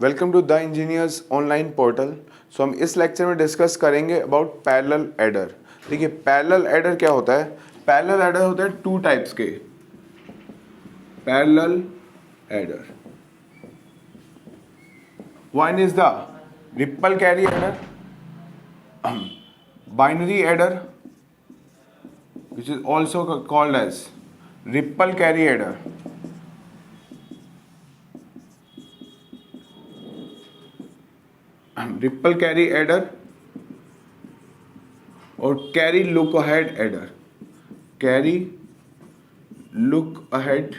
Welcome to the engineers online portal. So हम इस lecture में डिस्कस करेंगे अबाउट पैरेलल एडर। देखिए पैरेलल एडर क्या होता है। पैरेलल एडर होता है टू टाइप्स के। Parallel adder, one is the ripple carry adder, binary adder which is also called as ripple carry adder. Ripple carry adder और carry look ahead adder. Carry look ahead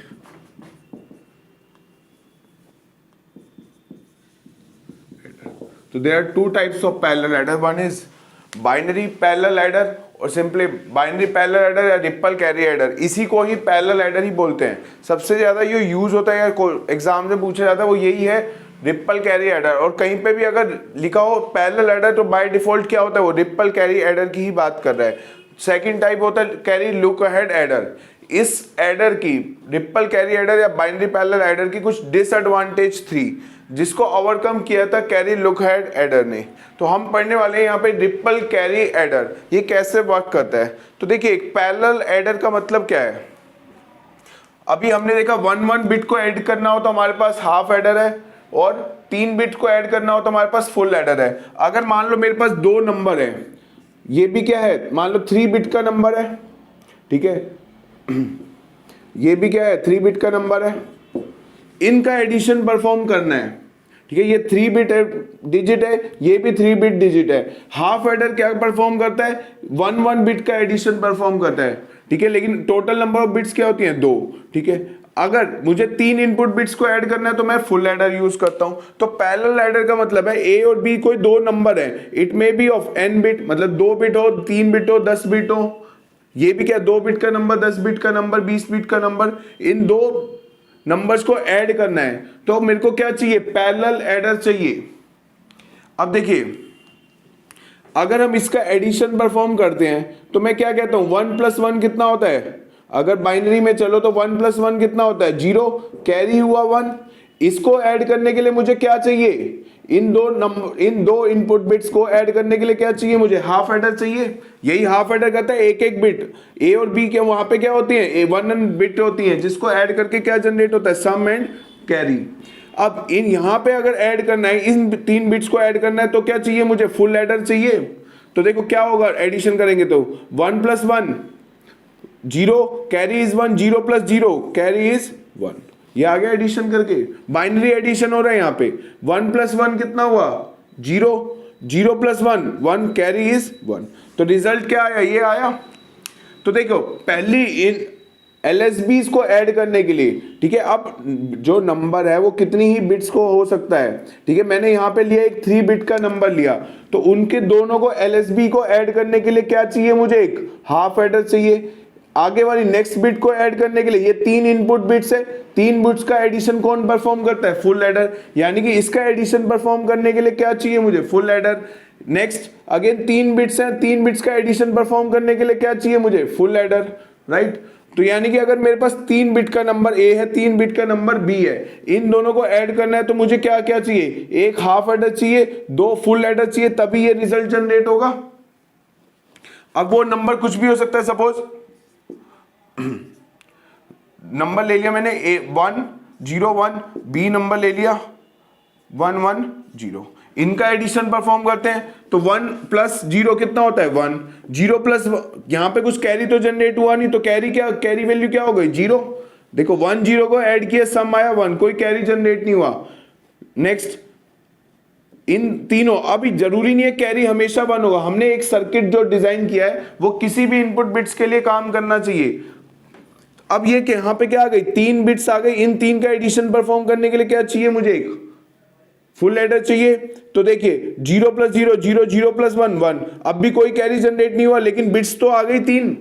तो there are two types of parallel adder. One is binary parallel adder और simply binary parallel adder या ripple carry adder, इसी को ही parallel adder ही बोलते हैं। सबसे ज्यादा ये यूज होता है या एग्जाम में पूछा जाता है वो यही है, रिपल कैरी एडर। और कहीं पे भी अगर लिखा हो पैरेलल एडर तो बाय डिफॉल्ट क्या होता है, वो रिपल कैरी एडर की ही बात कर रहा है। सेकंड टाइप होता है कैरी लुक अहेड एडर। इस एडर की, रिपल कैरी एडर या बाइनरी पैरेलल एडर की कुछ डिसएडवांटेज थी जिसको ओवरकम किया था कैरी लुक अहेड एडर ने। तो हम पढ़ने वाले हैं यहाँ पे रिपल कैरी एडर, ये कैसे वर्क करता है। तो देखिए एक पैरेलल एडर का मतलब क्या है। अभी हमने देखा 1 बिट को ऐड करना हो तो हमारे पास हाफ एडर है और 3 बिट को ऐड करना हो तो हमारे पास फुल एडर है। अगर मान लो मेरे पास दो नंबर है, ये भी क्या है, मान लो 3 बिट का नंबर है, ठीक है, ये भी क्या है 3 बिट का नंबर है, इनका एडिशन परफॉर्म करना है, ठीक है। ये 3 बिट डिजिट है, ये भी 3 बिट डिजिट है। हाफ एडर क्या परफॉर्म करता है, 1 बिट का एडिशन परफॉर्म करता है, ठीक है। लेकिन टोटल नंबर ऑफ बिट्स क्या होती हैं, 2, ठीक है। अगर मुझे 3 इनपुट बिट्स को ऐड करना है तो मैं फुल एडर यूज करता हूं। तो पैरेलल एडर का मतलब है ए और बी कोई दो नंबर है, it may be of n bit, मतलब 2 बिट हो, 3 बिट हो, 10 बिट हो, ये भी क्या 2 बिट का नंबर, 10 बिट का नंबर, 20 बिट का नंबर, इन दो नंबर्स को ऐड करना है। तो मेरे को क्या चाहिए, पैरेलल एडर चाहिए। अब देखिए अगर हम इसका एडिशन परफॉर्म करते हैं तो मैं क्या कहता हूं, 1 + 1 कितना होता है। अगर बाइनरी में चलो तो 1 + 1 कितना होता है, 0, कैरी हुआ 1। इसको ऐड करने के लिए मुझे क्या चाहिए, इन दो इनपुट बिट्स को ऐड करने के लिए क्या चाहिए, मुझे हाफ एडर चाहिए। यही हाफ एडर कहता है एक बिट। ए और बी के वहां पे क्या होती है, 1 बिट होती है, जिसको ऐड करके क्या जनरेट होता है, सम एंड कैरी। अब इन यहां पे अगर ऐड करना है, इन 3 बिट्स को ऐड करना है तो क्या चाहिए, मुझे फुल एडर चाहिए। तो देखो क्या होगा, एडिशन करेंगे तो 1 + 1 0, कैरी इज 1, 0 + 0 कैरी इज 1। ये आ गया एडिशन करके, बाइनरी एडिशन हो रहा है यहाँ पे। 1 + 1 कितना हुआ, 0, 0 + 1 1, कैरी इज 1। तो रिजल्ट क्या आया, ये आया। तो देखो पहली इन LSBs को ऐड करने के लिए, ठीक है, अब जो नंबर है वो कितनी ही बिट्स को हो सकता है, ठीक है। मैंने यहाँ पे लिया एक 3 बिट का नंबर लिया, तो उनके दोनों को LSB को ऐड करने के लिए क्या चाहिए, मुझे एक हाफ एडर चाहिए। आगे वाली नेक्स्ट बिट को ऐड करने के लिए, ये 3 इनपुट बिट्स है, 3 बिट्स का एडिशन कौन परफॉर्म करता है, फुल एडर। यानी कि इसका एडिशन परफॉर्म करने के लिए क्या चाहिए मुझे, full adder. Next again 3 bits हैं, 3 बिट्स का एडिशन परफॉर्म करने के लिए क्या चाहिए मुझे, फुल एडर, राइट। तो यानी कि अगर मेरे पास 3 बिट का नंबर A है, 3 बिट का नंबर B है, इन दोनों को ऐड करना है तो मुझे क्या क्या चाहिए, एक हाफ एडर चाहिए, 2 फुल एडर चाहिए, तभी ये रिजल्ट जनरेट होगा। अब वो नंबर कुछ भी हो सकता है, सपोज नंबर ले लिया मैंने A 1 0 1, B नंबर ले लिया 1 1 0, इनका एडिशन परफॉर्म करते हैं तो 1 + 0 कितना होता है, 1, 0 + यहां पे कुछ कैरी तो जनरेट हुआ नहीं, तो कैरी क्या, कैरी वैल्यू क्या हो गई, 0। देखो 1 0 को ऐड किया, सम आया 1, कोई कैरी जनरेट नहीं हुआ। नेक्स्ट इन तीनों, अभी जरूरी नहीं है कैरी हमेशा 1 होगा, हमने एक सर्किट जो डिजाइन किया है वो किसी भी इनपुट बिट्स के लिए काम करना चाहिए। अब ये कि यहां पे क्या आ गई, 3 बिट्स आ गई, इन 3 का एडिशन परफॉर्म करने के लिए क्या चाहिए मुझे, एक फुल एडर चाहिए। तो देखिए 0 + 0 0, 0 + 1 1, अब भी कोई कैरी जनरेट नहीं हुआ, लेकिन बिट्स तो आ गई 3।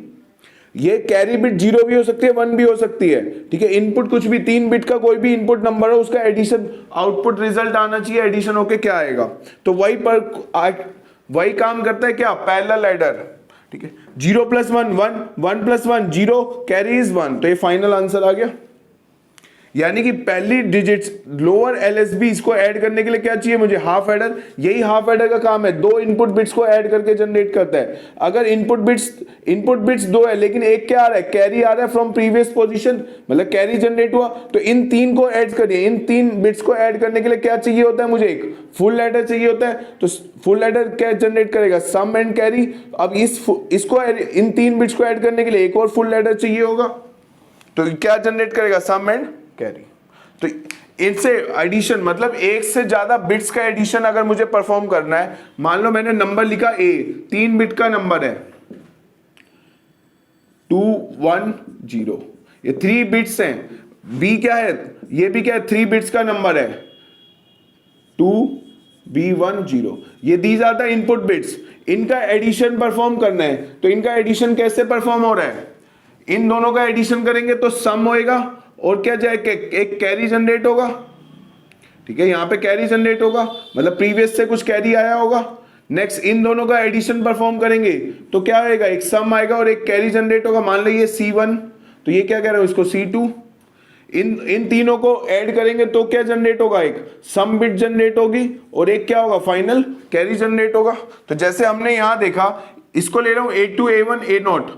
ये कैरी बिट 0 भी हो सकती है, 1 भी हो सकती है, ठीक है। इनपुट कुछ भी, 3 बिट का कोई भी इनपुट नंबर हो, उसका एडिशन आउटपुट रिजल्ट आना चाहिए, एडिशन होके क्या आएगा। तो वही काम करता है क्या, पैरेलल एडर, ठीक है। 0 + 1 1, 1 + 1 0, कैरी इज 1। तो ये फाइनल आंसर आ गया। यानी कि पहली डिजिट्स लोअर एलएसबी इसको ऐड करने के लिए क्या चाहिए मुझे, हाफ एडर। यही हाफ एडर का काम है, दो इनपुट बिट्स को ऐड करके जनरेट करता है। अगर इनपुट बिट्स दो है लेकिन एक क्या आ रहा है, कैरी आ रहा है फ्रॉम प्रीवियस पोजीशन, मतलब कैरी जनरेट हुआ, तो इन तीन को ऐड करिए। इन तीन बिट्स को ऐड करने के लिए क्या चाहिए होता है मुझे, एक फुल एडर चाहिए होता है। तो फुल एडर क्या जनरेट करेगा, सम एंड कैरी। अब इसको इन तीन बिट्स को ऐड करने के लिए एक और फुल एडर चाहिए होगा, तो क्या जनरेट करेगा, सम एंड कैरी। तो इनसे एडिशन मतलब एक से ज्यादा बिट्स का एडिशन अगर मुझे परफॉर्म करना है, मान लो मैंने नंबर लिखा ए, 3 बिट का नंबर है 2 1 0, ये 3 बिट्स हैं। बी क्या है, ये भी क्या है, 3 बिट्स का नंबर है 2 B 1 0, ये these are the input bits. इनका एडिशन परफॉर्म करना है, तो इनका एडिशन कैसे परफॉर्म हो रहा है, इन दोनों का एडिशन करेंगे तो सम होएगा और क्या जाए, एक कैरी जनरेट होगा। ठीक है, यहां पे कैरी जनरेट होगा, मतलब प्रीवियस से कुछ कैरी आया होगा। नेक्स्ट इन दोनों का एडिशन परफॉर्म करेंगे तो क्या आएगा, एक सम आएगा और एक कैरी जनरेट होगा। मान लीजिए C1, तो ये क्या कह रहे हो, इसको C2। इन तीनों को ऐड करेंगे तो क्या जनरेट होगा, एक सम बिट जनरेट होगी और एक क्या होगा, फाइनल कैरी जनरेट होगा। तो जैसे हमने यहां देखा, इसको ले रहा हूं A2 A1 A0,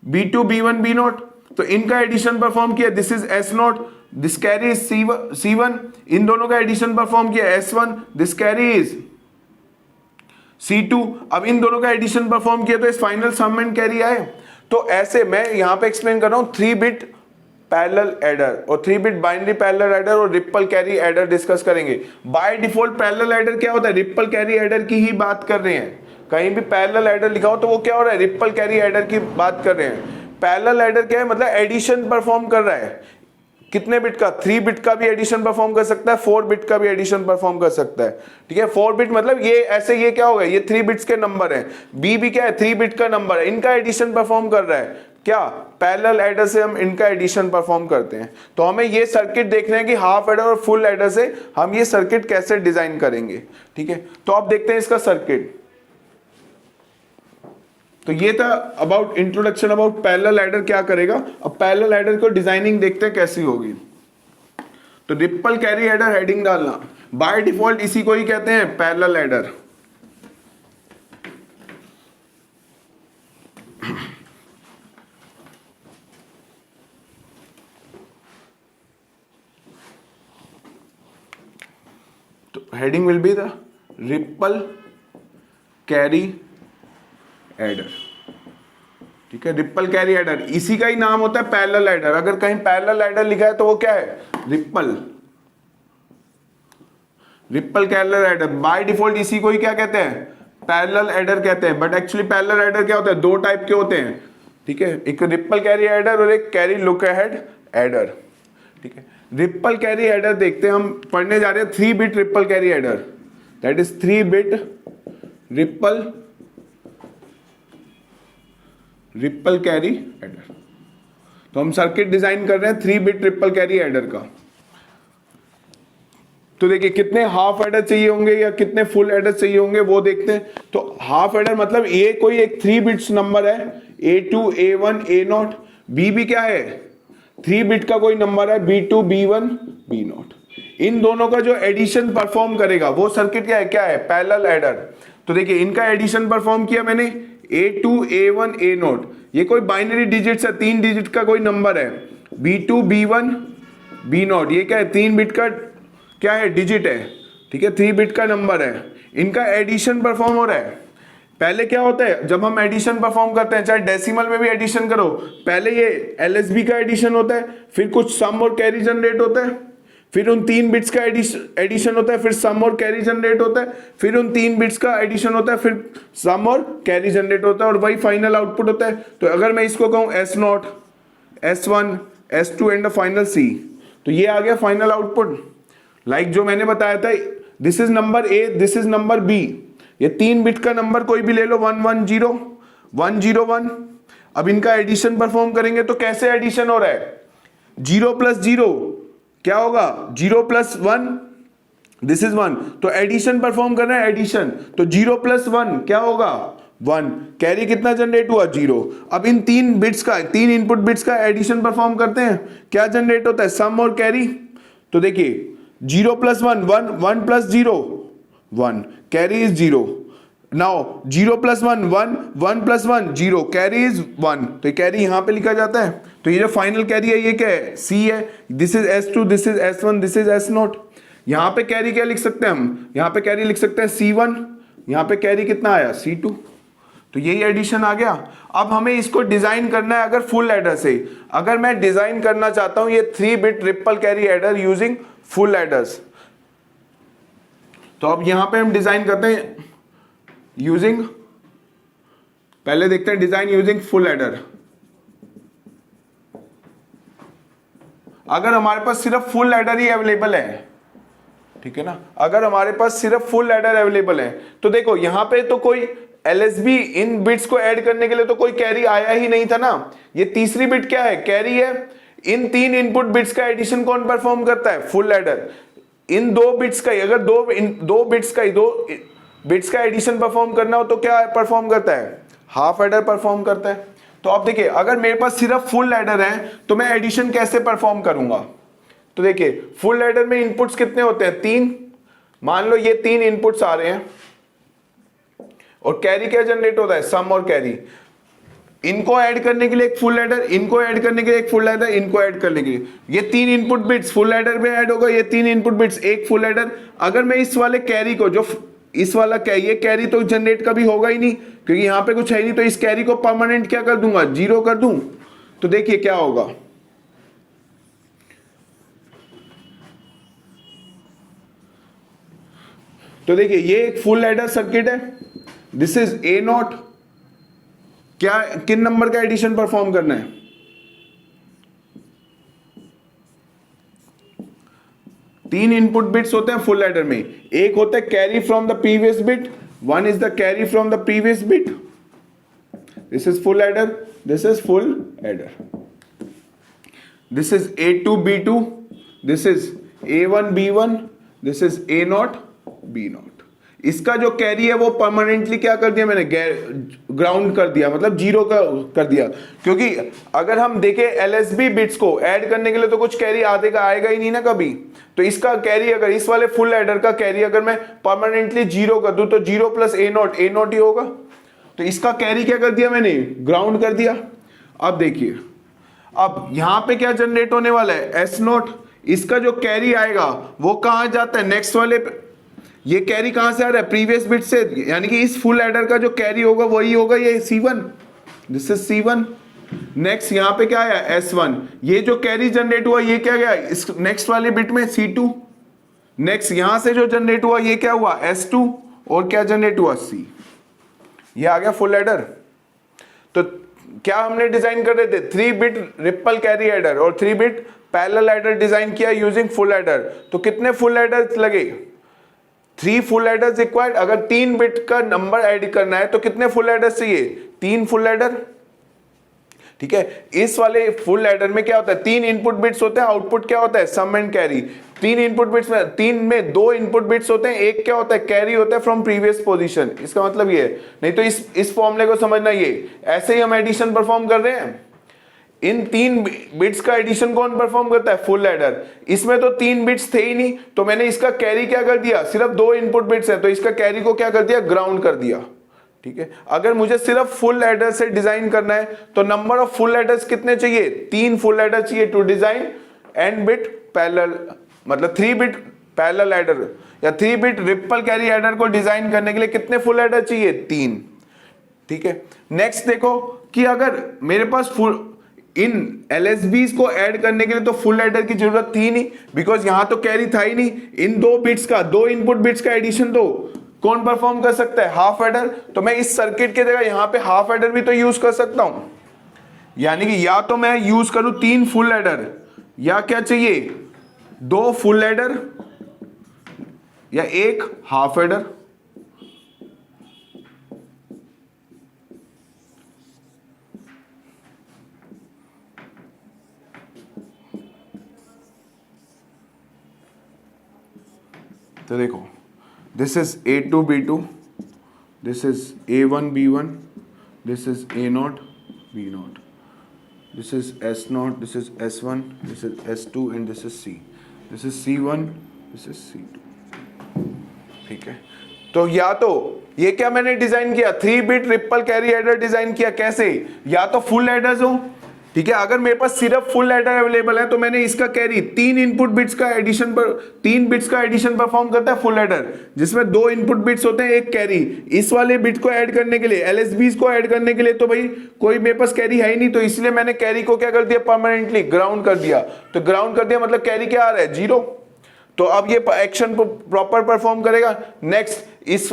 B2 B1 B0, तो इनका एडिशन परफॉर्म किया, this is S0, this carry is C1। इन दोनों का एडिशन परफॉर्म किया S1, this carry is C2। अब इन दोनों का एडिशन परफॉर्म किया तो इस फाइनल सम एंड कैरी आए। तो ऐसे मैं यहां पे एक्सप्लेन कर रहा हूं 3 बिट पैरेलल एडर और 3 बिट बाइनरी पैरेलल एडर और रिपल कैरी एडर डिस्कस करेंगे। बाय डिफॉल्ट पैरेलल एडर क्या होता है, रिपल कैरी एडर की ही बात कर रहे हैं। कहीं भी पैरेलल एडर लिखा हो तो वो क्या हो रहा है, रिपल कैरी एडर की बात कर रहे हैं। पैरेलल एडर क्या है, मतलब एडिशन परफॉर्म कर रहा है। कितने बिट का, 3 बिट का भी एडिशन परफॉर्म कर सकता है, 4 बिट का भी एडिशन परफॉर्म कर सकता है। ठीक है, 4 बिट मतलब ये ऐसे, ये क्या होगा, ये 3 बिट्स के नंबर है। बी भी क्या है, 3 बिट का नंबर है, इनका एडिशन परफॉर्म कर रहा है। क्या, पैरेलल एडर से हम इनका एडिशन परफॉर्म करते हैं। तो हमें ये सर्किट देखना है कि हाफ एडर और फुल एडर से हम ये सर्किट कैसे डिजाइन करेंगे। ठीक है, तो आप देखते हैं इसका सर्किट। तो ये था about introduction about parallel adder क्या करेगा। अब पैरेलल एडर को डिजाइनिंग देखते हैं कैसी होगी। तो रिपल कैरी एडर हेडिंग डालना, बाय डिफॉल्ट इसी को ही कहते हैं पैरेलल एडर। तो heading will be the ripple carry adder. ठीक है, रिपल कैरी एडर, इसी का ही नाम होता है पैरेलल एडर। अगर कहीं पैरेलल एडर लिखा है तो वो क्या है, ripple parallel adder. Bye default इसी को ही क्या कहते हैं, पैरेलल एडर कहते हैं। बट एक्चुअली पैरेलल एडर क्या होता है, 2 टाइप के होते हैं। ठीक है, एक रिपल कैरी एडर और एक कैरी लुक अहेड एडर। ठीक है, रिपल कैरी एडर देखते हैं, हम पढ़ने जा रहे हैं 3 bit ripple carry adder, that is 3 bit ripple carry adder. तो हम सर्किट डिजाइन कर रहे हैं 3 बिट रिपल कैरी एडर का। तो देखिए कितने हाफ एडर चाहिए होंगे या कितने फुल एडर चाहिए होंगे वो देखते हैं। तो हाफ एडर मतलब ये कोई एक 3 बिट्स नंबर है, A2 A1 A0, B भी क्या है, 3 बिट का कोई नंबर है, B2 B1 B0। इन दोनों का जो एडिशन परफॉर्म करेगा वो सर्किट क्या है, पैरेलल एडर। तो देखिए इनका एडिशन परफॉर्म किया मैंने, A2 A1 A0, ये कोई बाइनरी डिजिट्स है, 3 डिजिट का कोई नंबर है, B2 B1 B0, ये क्या है, 3 बिट का क्या है, डिजिट है। ठीक है, 3 बिट का नंबर है। इनका एडिशन परफॉर्म हो रहा है। पहले क्या होता है, जब हम एडिशन परफॉर्म करते हैं, चाहे डेसिमल में भी एडिशन करो, पहले ये एलएसबी का एडिशन होता है, फिर कुछ सम और कैरी जनरेट होता है, फिर उन 3 बिट्स का एडिशन होता है, फिर सम और कैरी जनरेट होता है, फिर उन 3 बिट्स का एडिशन होता है, फिर सम और कैरी जनरेट होता है, और वही फाइनल आउटपुट होता है। तो अगर मैं इसको कहूं S0, S1, S2 and final C, तो ये आ गया फाइनल आउटपुट। लाइक जो मैंने बताया था, this is number A, this is number B, ये 3 बिट का नंबर कोई भी ले लो, 110 101। अब इनका एडिशन परफॉर्म करेंगे तो कैसे एडिशन हो रहा है, 0 प्लस 0 क्या होगा, 0 प्लस 1, दिस इज 1। तो एडिशन परफॉर्म कर रहे हैं, एडिशन, तो 0 प्लस 1 क्या होगा, 1। कैरी कितना जनरेट हुआ, 0। अब इन 3 बिट्स का, 3 इनपुट बिट्स का एडिशन परफॉर्म करते हैं, क्या जनरेट होता है, सम और कैरी। तो देखिए 0 plus 1 1, 1 plus 0 1, carry is 0। Now 0 plus 1 1, 1 plus 1 0, carry is 1, तो ये कैरी यहां पे लिखा जाता है। तो ये जो फाइनल कैरी है ये क्या है, C है। This is S2, this is S1, this is S0। यहां पे कैरी क्या लिख सकते हैं हम, यहां पे कैरी लिख सकते हैं C1, यहां पे कैरी कितना आया C2। तो यही एडिशन आ गया। अब हमें इसको डिजाइन करना है अगर फुल एडर से। अगर मैं डिजाइन करना चाहता हूं ये 3 bit ripple carry adder using full aiders, तो अब यहां पे हम डिजाइन करते हैं यूजिंग, पहले देखते हैं डिजाइन यूजिंग फुल एडर। अगर हमारे पास सिर्फ फुल एडर ही अवेलेबल है, ठीक है ना, अगर हमारे पास सिर्फ फुल एडर अवेलेबल है तो देखो यहां पे तो कोई एलएसबी इन बिट्स को ऐड करने के लिए तो कोई कैरी आया ही नहीं था ना। ये तीसरी बिट क्या है, कैरी है। इन 3 इनपुट बिट्स का एडिशन कौन परफॉर्म करता है, फुल एडर। इन 2 बिट्स का अगर दो बिट्स का एडिशन परफॉर्म करना हो तो क्या परफॉर्म करता है, हाफ एडर परफॉर्म करता है। तो आप देखिए अगर मेरे पास सिर्फ फुल एडर है तो मैं एडिशन कैसे परफॉर्म करूंगा। तो देखिए फुल एडर में इनपुट्स कितने होते हैं, 3। मान लो ये 3 इनपुट्स आ रहे हैं और कैरी क्या जनरेट होता है, सम और कैरी। इनको ऐड करने के लिए एक फुल एडर, इनको ऐड करने के लिए एक फुल एडर, इनको ऐड करने के लिए ये 3 इनपुट बिट्स फुल एडर में ऐड होगा, ये 3 इनपुट बिट्स एक फुल एडर। अगर मैं इस वाले कैरी को, जो इस वाला ये कैरी तो जनरेट कभी होगा ही नहीं क्योंकि यहां पे कुछ है नहीं, तो इस कैरी को परमानेंट क्या कर दूंगा, 0 कर दूं। तो देखिए क्या होगा, तो देखिए ये एक फुल एडर सर्किट है। This is A0। क्या किन नंबर का एडिशन परफॉर्म करना है, 3 इनपुट बिट्स होते हैं फुल एडर में। एक होता है carry from the previous bit, 1 is the carry from the previous bit. This is full adder, this is full adder. This is A2 B2, this is A1 B1, this is A0 B0। इसका जो carry है वो permanently क्या कर दिया मैंने, ground कर दिया, मतलब 0 कर दिया। क्योंकि अगर हम देखें एलएसबी बिट्स को ऐड करने के लिए तो कुछ कैरी आएगा ही नहीं ना कभी। तो इसका कैरी, अगर इस वाले फुल एडर का कैरी अगर मैं परमानेंटली 0 कर दूं तो 0 प्लस A0 ही होगा। तो इसका कैरी क्या कर दिया मैंने, ग्राउंड कर दिया। अब देखिए अब यहां पे क्या जनरेट होने वाला है, S0। इसका जो कैरी आएगा वो कहां जाता है, नेक्स्ट वाले पे। ये कैरी कहां से आ रहा है, प्रीवियस बिट से, यानी कि इस फुल एडर का जो कैरी होगा वही होगा ये C1। This is C1। Next यहां पे क्या आया, S1। ये जो कैरी जनरेट हुआ ये क्या गया इस नेक्स्ट वाले बिट में, C2। नेक्स्ट यहां से जो जनरेट हुआ ये क्या हुआ, S2। और क्या जनरेट हुआ, C। ये आ गया फुल एडर। तो क्या हमने डिजाइन कर रहे थे, 3 बिट रिपल कैरी एडर और 3 बिट पैरेलल एडर डिजाइन किया यूजिंग फुल एडर। तो कितने फुल एडर लगे, 3 फुल एडर्स रिक्वायर्ड। अगर 3 बिट का नंबर ऐड करना है तो कितने फुल एडर्स चाहिए, 3 फुल एडर। ठीक है, इस वाले फुल एडर में क्या होता है, 3 इनपुट बिट्स होते हैं, आउटपुट क्या होता है, सम एंड कैरी। 3 इनपुट बिट्स में 3 में 2 इनपुट बिट्स होते हैं, एक क्या होता है, कैरी होता है फ्रॉम प्रीवियस पोजीशन। इसका मतलब ये है, नहीं तो इस फॉर्मूले को समझना, ये ऐसे ही हम एडिशन परफॉर्म कर रहे हैं। इन 3 बिट्स का एडिशन कौन परफॉर्म करता है, फुल एडर। इसमें तो 3 बिट्स थे ही नहीं, तो मैंने इसका कैरी क्या कर दिया, सिर्फ 2 इनपुट बिट्स है तो इसका कैरी को क्या कर दिया, ग्राउंड कर दिया। ठीक है, अगर मुझे सिर्फ फुल एडर से डिजाइन करना है तो नंबर ऑफ फुल एडर्स कितने चाहिए, 3 फुल एडर चाहिए to design n bit parallel, मतलब 3 बिट पैरेलल एडर या 3 बिट रिपल कैरी एडर को डिजाइन करने के लिए कितने फुल एडर चाहिए, 3। ठीक है, नेक्स्ट देखो कि अगर मेरे पास इन LSBs को ऐड करने के लिए तो फुल एडर की जरूरत थी नहीं, बिकॉज यहां तो कैरी था ही नहीं। इन 2 बिट्स का, 2 इनपुट बिट्स का एडिशन तो कौन परफॉर्म कर सकता है, हाफ एडर। तो मैं इस सर्किट के जगह यहां पे हाफ एडर भी तो यूज कर सकता हूं, यानी कि या तो मैं यूज करूं 3 फुल एडर, या क्या चाहिए, 2 फुल एडर या 1 हाफ एडर। तो देखो this is A2 B2, this is A1 B1, this is A0 B0, this is S0, this is S1, this is S2 and this is C। This is C1, this is C2, ठीक है। तो या तो ये क्या मैंने design किया, 3 bit ripple carry adder design किया, कैसे, या तो फुल एडर्स हो, ठीक है। अगर मेरे पास सिर्फ फुल एडर अवेलेबल है तो मैंने इसका कैरी 3 इनपुट बिट्स का एडिशन पर 3 बिट्स का एडिशन परफॉर्म करता है फुल एडर, जिसमें 2 इनपुट बिट्स होते हैं, एक कैरी। इस वाले बिट को ऐड करने के लिए, LSBs को ऐड करने के लिए तो भाई कोई मेरे पास कैरी है ही नहीं, तो इसलिए मैंने कैरी को क्या कर दिया, परमानेंटली ग्राउंड कर दिया। तो ग्राउंड कर दिया मतलब कैरी क्या आ रहा है, 0। तो अब ये एक्शन प्रॉपर परफॉर्म करेगा। नेक्स्ट, इस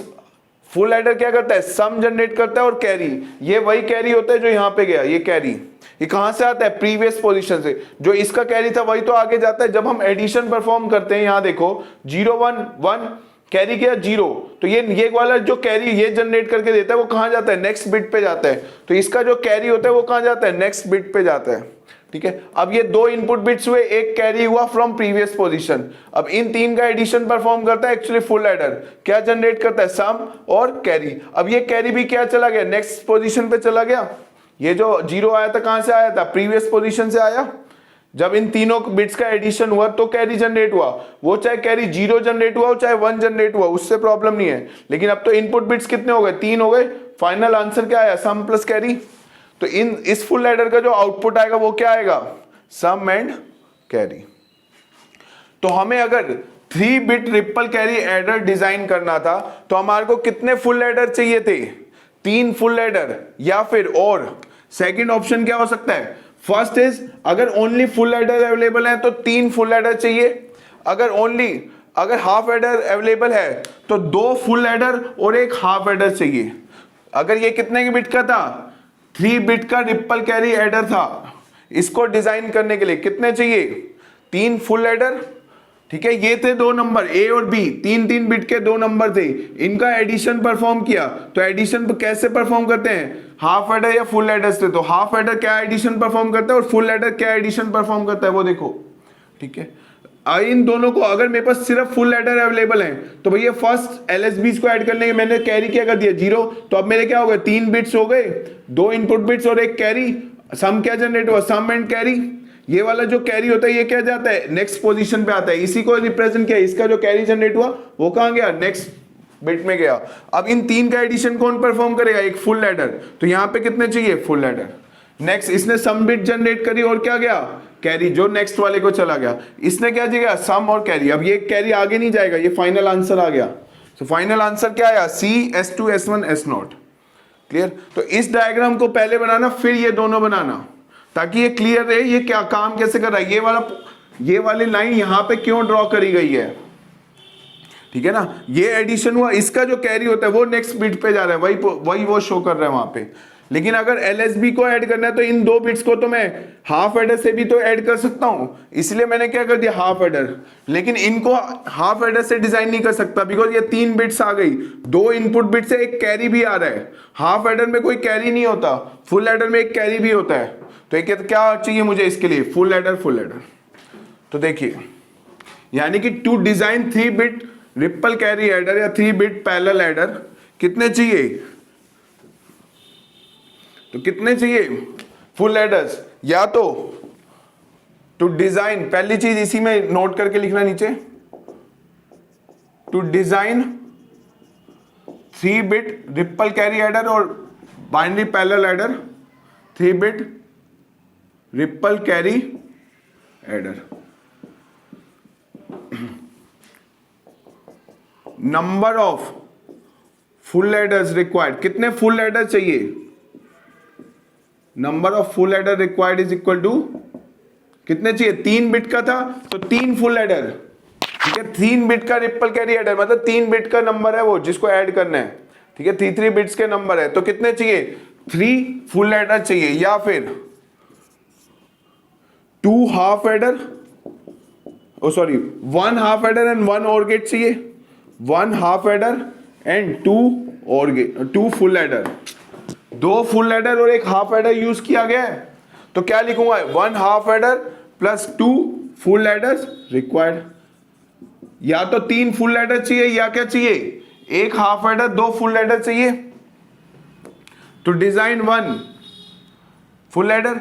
फुल एडर क्या करता है, सम जनरेट करता है और कैरी, ये वही कैरी होता है जो यहां पे गया। ये कैरी ये कहां से आता है, प्रीवियस पोजीशन से। जो इसका कैरी था वही तो आगे जाता है। जब हम एडिशन परफॉर्म करते हैं, यहां देखो 0 1 1 कैरी किया 0, तो ये वाला जो कैरी ये जनरेट करके देता है वो कहां जाता है, नेक्स्ट बिट पे जाता है। तो इसका जो कैरी होता है वो कहां जाता है, नेक्स्ट बिट पे जाता है, ठीक है। अब ये 2 इनपुट बिट्स हुए, एक कैरी हुआ फ्रॉम प्रीवियस पोजीशन। अब इन 3 का एडिशन परफॉर्म करता है एक्चुअली फुल एडर, क्या जनरेट करता है, सम और कैरी। अब ये कैरी भी क्या चला गया, नेक्स्ट पोजीशन पे चला गया। ये जो 0 आया था कहां से आया था, प्रीवियस पोजीशन से आया। जब इन तीनों बिट्स का एडिशन हुआ तो कैरी जनरेट हुआ, वो चाहे कैरी 0 जनरेट हुआ हो चाहे 1 जनरेट हुआ, उससे प्रॉब्लम नहीं है। लेकिन अब तो इनपुट बिट्स कितने हो गए, 3 हो गए। फाइनल आंसर क्या आया, सम प्लस कैरी। तो इस फुल एडर का जो आउटपुट आएगा वो क्या आएगा, सम एंड कैरी। तो हमें अगर 3 bit ripple carry adder design करना था तो हमारे को कितने फुल एडर चाहिए थे, 3 फुल एडर, या फिर और सेकंड ऑप्शन क्या हो सकता है, फर्स्ट इज अगर ओनली फुल एडर अवेलेबल है तो 3 फुल एडर चाहिए। अगर हाफ एडर अवेलेबल है तो 2 फुल एडर और एक हाफ एडर चाहिए। अगर ये कितने के बिट का था, 3 बिट का रिपल कैरी एडर था, इसको डिजाइन करने के लिए कितने चाहिए, 3 फुल एडर, ठीक है। ये थे 2 नंबर ए और बी, 3 बिट के 2 नंबर थे, इनका एडिशन परफॉर्म किया। तो एडिशन कैसे परफॉर्म करते हैं, हाफ एडर या फुल एडर से। तो हाफ एडर क्या एडिशन परफॉर्म करता है और फुल एडर क्या एडिशन परफॉर्म करता है वो देखो, ठीक है। इन दोनों को अगर मेरे पास सिर्फ फुल एडर अवेलेबल है तो भैया फर्स्ट LSBs को ऐड करने के मैंने कैरी क्या कर दिया, 0। तो अब मेरे क्या हो गए, 3 बिट्स हो गए, 2 इनपुट बिट्स और एक कैरी। सम क्या जनरेट हुआ, सम एंड कैरी। ये वाला जो कैरी होता है ये क्या जाता है, नेक्स्ट पोजीशन पे आता है, इसी को रिप्रेजेंट किया। इसका जो कैरी जनरेट हुआ वो कहां गया, नेक्स्ट बिट में गया। अब इन 3 का एडिशन कौन परफॉर्म करेगा, एक फुल एडर। तो यहां पे कितने चाहिए, फुल एडर। नेक्स्ट इसने सम बिट जनरेट करी और क्या गया, कैरी, जो नेक्स्ट वाले को चला गया। इसने क्या दिया, सम और कैरी। अब ये कैरी आगे नहीं जाएगा, ये फाइनल आंसर आ गया। तो फाइनल आंसर क्या आया, C S2 S1 S0। Clear. तो इस डायग्राम को पहले बनाना फिर ये दोनों बनाना, ताकि ये क्लियर रहे ये क्या काम कैसे कर रहा है। ये वाली लाइन यहां पे क्यों ड्रॉ करी गई है, ठीक है ना। ये एडिशन हुआ, इसका जो कैरी होता है वो नेक्स्ट बिट पे जा रहा है, वही वो शो कर रहा है वहां पे। लेकिन अगर LSB को ऐड करना है तो इन 2 बिट्स को तो मैं हाफ एडर से भी तो ऐड कर सकता हूं, इसलिए मैंने क्या कर दिया, हाफ एडर। लेकिन इनको हाफ एडर से डिजाइन नहीं कर सकता बिकॉज ये 3 बिट्स आ गई, 2 इनपुट बिट से एक कैरी भी आ रहा है। हाफ एडर में कोई कैरी नहीं होता, फुल एडर में एक कैरी भी होता है। तो एक क्या चाहिए मुझे इसके लिए, फुल एडर, फुल एडर। तो देखिए, यानी कि to design 3 bit ripple carry adder या 3 बिट पैरेलल एडर कितने चाहिए, तो कितने चाहिए फुल एडर्स। या तो टू डिजाइन, पहली चीज इसी में नोट करके लिखना नीचे, to design 3 bit ripple carry adder और binary parallel adder, 3 bit ripple carry adder. Number of full adders required, कितने फुल एडर चाहिए, number of full adder required is equal to कितने चाहिए, 3 बिट का था तो 3 फुल एडर, ठीक है। 3 बिट का रिपल कैरी एडर मतलब 3 बिट का नंबर है वो जिसको ऐड करना है, ठीक है। 3 बिट्स के नंबर है तो कितने चाहिए, 3 फुल एडर चाहिए, या फिर 2 half adder, oh sorry 1 half adder and 1 OR gate चाहिए, 1 half adder and 2 OR gate, 2 full adder. 2 full adder और 1 हाफ एडर यूज किया गया है तो क्या लिखूंगा, 1 half adder plus 2 full adders required. या तो 3 फुल एडर चाहिए या क्या चाहिए, 1 हाफ एडर, 2 फुल एडर चाहिए। टू डिजाइन 1 फुल एडर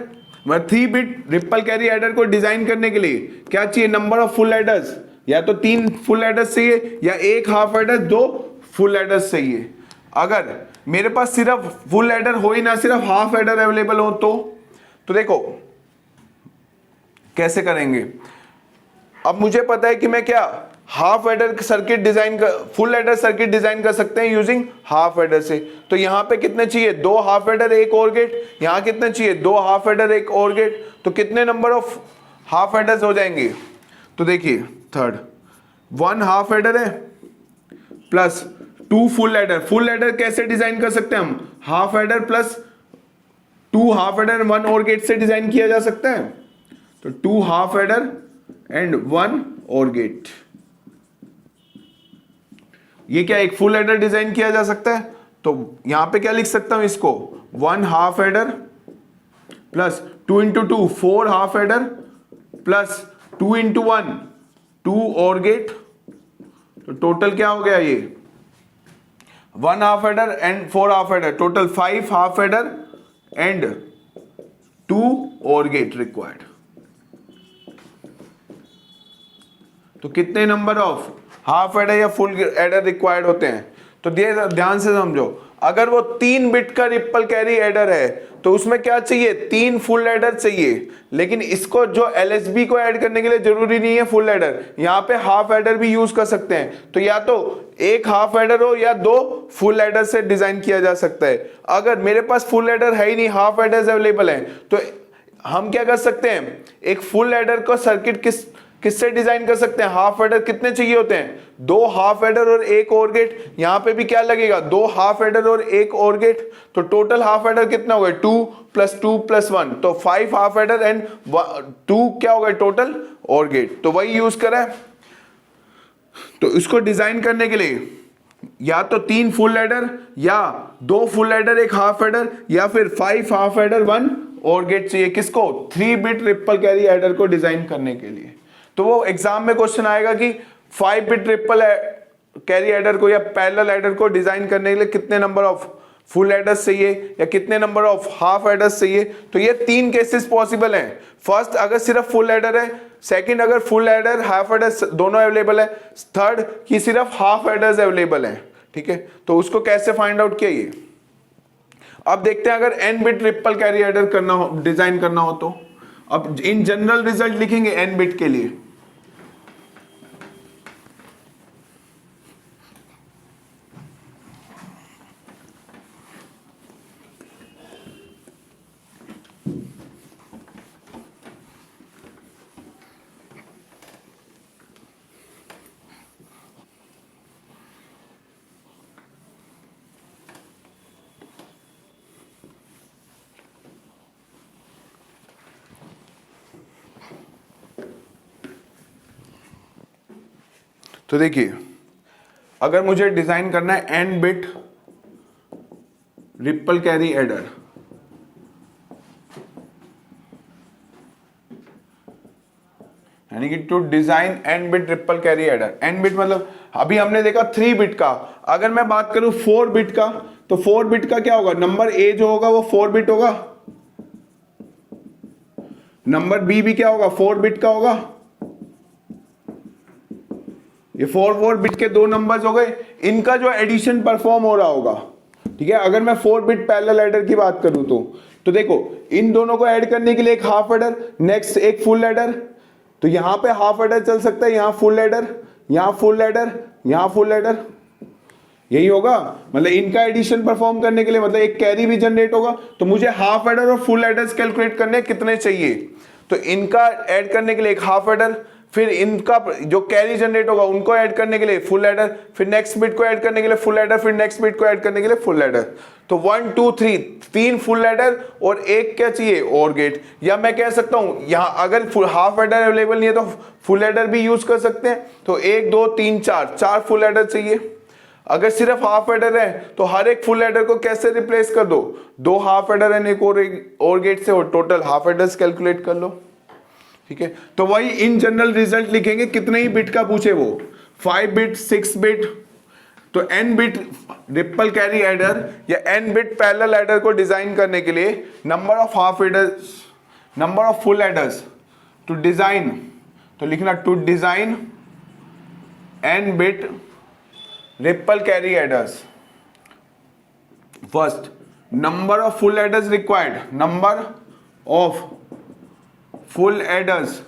मैं 3 बिट रिपल कैरी एडर को डिजाइन करने के लिए क्या चाहिए, नंबर ऑफ फुल एडर्स, या तो 3 फुल एडर्स चाहिए या 1 हाफ एडर, 2 फुल एडर्स चाहिए। अगर मेरे पास सिर्फ फुल एडर हो ही ना, सिर्फ हाफ एडर अवेलेबल हो तो देखो कैसे करेंगे। अब मुझे पता है कि मैं क्या हाफ एडर सर्किट डिजाइन कर, फुल एडर सर्किट डिजाइन कर सकते हैं यूजिंग हाफ एडर से। तो यहां पे कितने चाहिए, 2 हाफ एडर 1 और गेट, यहां कितने चाहिए 2 हाफ एडर 1 और गेट, तो कितने नंबर ऑफ हाफ एडर्स हो जाएंगे। तो देखिए थर्ड 1 हाफ एडर है plus 2 full adder. Full adder कैसे डिजाइन कर सकते हैं हम, half adder plus 2 half adder 1 OR gate से डिजाइन किया जा सकता है। तो 2 half adder and 1 OR gate, ये क्या एक फुल एडर डिजाइन किया जा सकता है। तो यहां पे क्या लिख सकता हूं इसको, 1 half adder plus 2 into 2 4 half adder plus 2 into 1 2 OR gate. तो टोटल क्या हो गया, ये 1 half adder and 4 half adder, total 5 half adder and 2 OR gate required. तो कितने नंबर ऑफ हाफ एडर या फुल एडर रिक्वायर्ड होते हैं। तो ध्यान से समझो, अगर वो 3 बिट का रिपल कैरी एडर है तो उसमें क्या चाहिए, 3 फुल एडर चाहिए। लेकिन इसको जो एलएसबी को ऐड करने के लिए जरूरी नहीं है फुल एडर, यहां पे हाफ एडर भी यूज कर सकते हैं। तो या तो 1 हाफ एडर हो या 2 फुल एडर से डिजाइन किया जा सकता है। अगर मेरे पास फुल एडर है ही नहीं, हाफ एडर्स अवेलेबल हैं, तो हम क्या कर सकते हैं, एक फुल एडर को सर्किट किससे डिजाइन कर सकते हैं। हाफ एडर कितने चाहिए होते हैं, 2 हाफ एडर और 1 और गेट। यहां पे भी क्या लगेगा, 2 हाफ एडर और 1 और गेट। तो टोटल हाफ एडर कितना हो गया, 2 + 2 + 1, तो 5 हाफ एडर एंड 2 क्या हो गया टोटल और गेट। तो वही यूज करा है। तो इसको डिजाइन करने के लिए या तो 3 फुल एडर या 2 फुल एडर 1 हाफ एडर या फिर 5 हाफ एडर 1 और गेट चाहिए। किसको, 3 बिट रिपल कैरी एडर को डिजाइन करने के लिए। तो वो एग्जाम में क्वेश्चन आएगा कि 5 बिट रिपल कैरी एडर को या पैरेलल एडर को डिजाइन करने के लिए कितने नंबर ऑफ फुल एडर्स चाहिए या कितने नंबर ऑफ हाफ एडर्स चाहिए। तो ये 3 केसेस पॉसिबल हैं। फर्स्ट अगर सिर्फ फुल एडर है, सेकंड अगर फुल एडर हाफ एडर्स दोनों अवेलेबल है, थर्ड कि सिर्फ हाफ एडर्स अवेलेबल है। ठीक है, तो उसको कैसे फाइंड आउट किया ये अब देखते हैं। अगर n bit ripple carry adder करना हो, डिजाइन करना हो, तो अब इन जनरल रिजल्ट लिखेंगे n बिट के लिए। तो देखिए, अगर मुझे डिजाइन करना है n bit ripple carry adder, यानी कि to design n bit ripple carry adder. n bit मतलब अभी हमने देखा 3 बिट का। अगर मैं बात करूं 4 बिट का, तो 4 बिट का क्या होगा, नंबर a जो होगा वो 4 बिट होगा, नंबर b भी क्या होगा 4 बिट का होगा। ये 4 बिट के 2 नंबर्स हो गए, इनका जो एडिशन परफॉर्म हो रहा होगा। ठीक है, अगर मैं 4 बिट पैरेलल एडर की बात करूं तो देखो इन दोनों को ऐड करने के लिए एक हाफ एडर, नेक्स्ट एक फुल एडर। तो यहां पे हाफ एडर चल सकता है, यहां फुल एडर, यहां फुल एडर, यहां फुल एडर, यही होगा। मतलब इनका एडिशन परफॉर्म करने के लिए मतलब एक कैरी भी जनरेट होगा। तो मुझे हाफ एडर और फुल एडर्स कैलकुलेट करने कितने चाहिए। तो इनका ऐड करने के लिए एक हाफ एडर, फिर इनका जो कैरी जनरेट होगा उनको ऐड करने के लिए फुल एडर, फिर नेक्स्ट बिट को ऐड करने के लिए फुल एडर, फिर नेक्स्ट बिट को ऐड करने के लिए फुल एडर। तो 1 2 3 फुल एडर और एक क्या चाहिए और गेट। या मैं कह सकता हूं यहां अगर हाफ एडर अवेलेबल नहीं है तो फुल एडर भी यूज कर सकते हैं। तो 1 2 3 4 फुल एडर चाहिए। अगर सिर्फ हाफ एडर है तो हर एक फुल एडर को कैसे रिप्लेस कर दो, 2 हाफ एडर एंड एक और गेट से, और टोटल हाफ एडर्स कैलकुलेट कर लो। ठीक है, तो वही इन जनरल रिजल्ट लिखेंगे, कितने ही बिट का पूछे वो, 5 बिट 6 बिट। तो n bit ripple carry adder या n बिट पैरेलल एडर को डिजाइन करने के लिए number of half adders number of full adders to design, तो लिखना to design n bit ripple carry adders. First, number of full adders required, number of full adders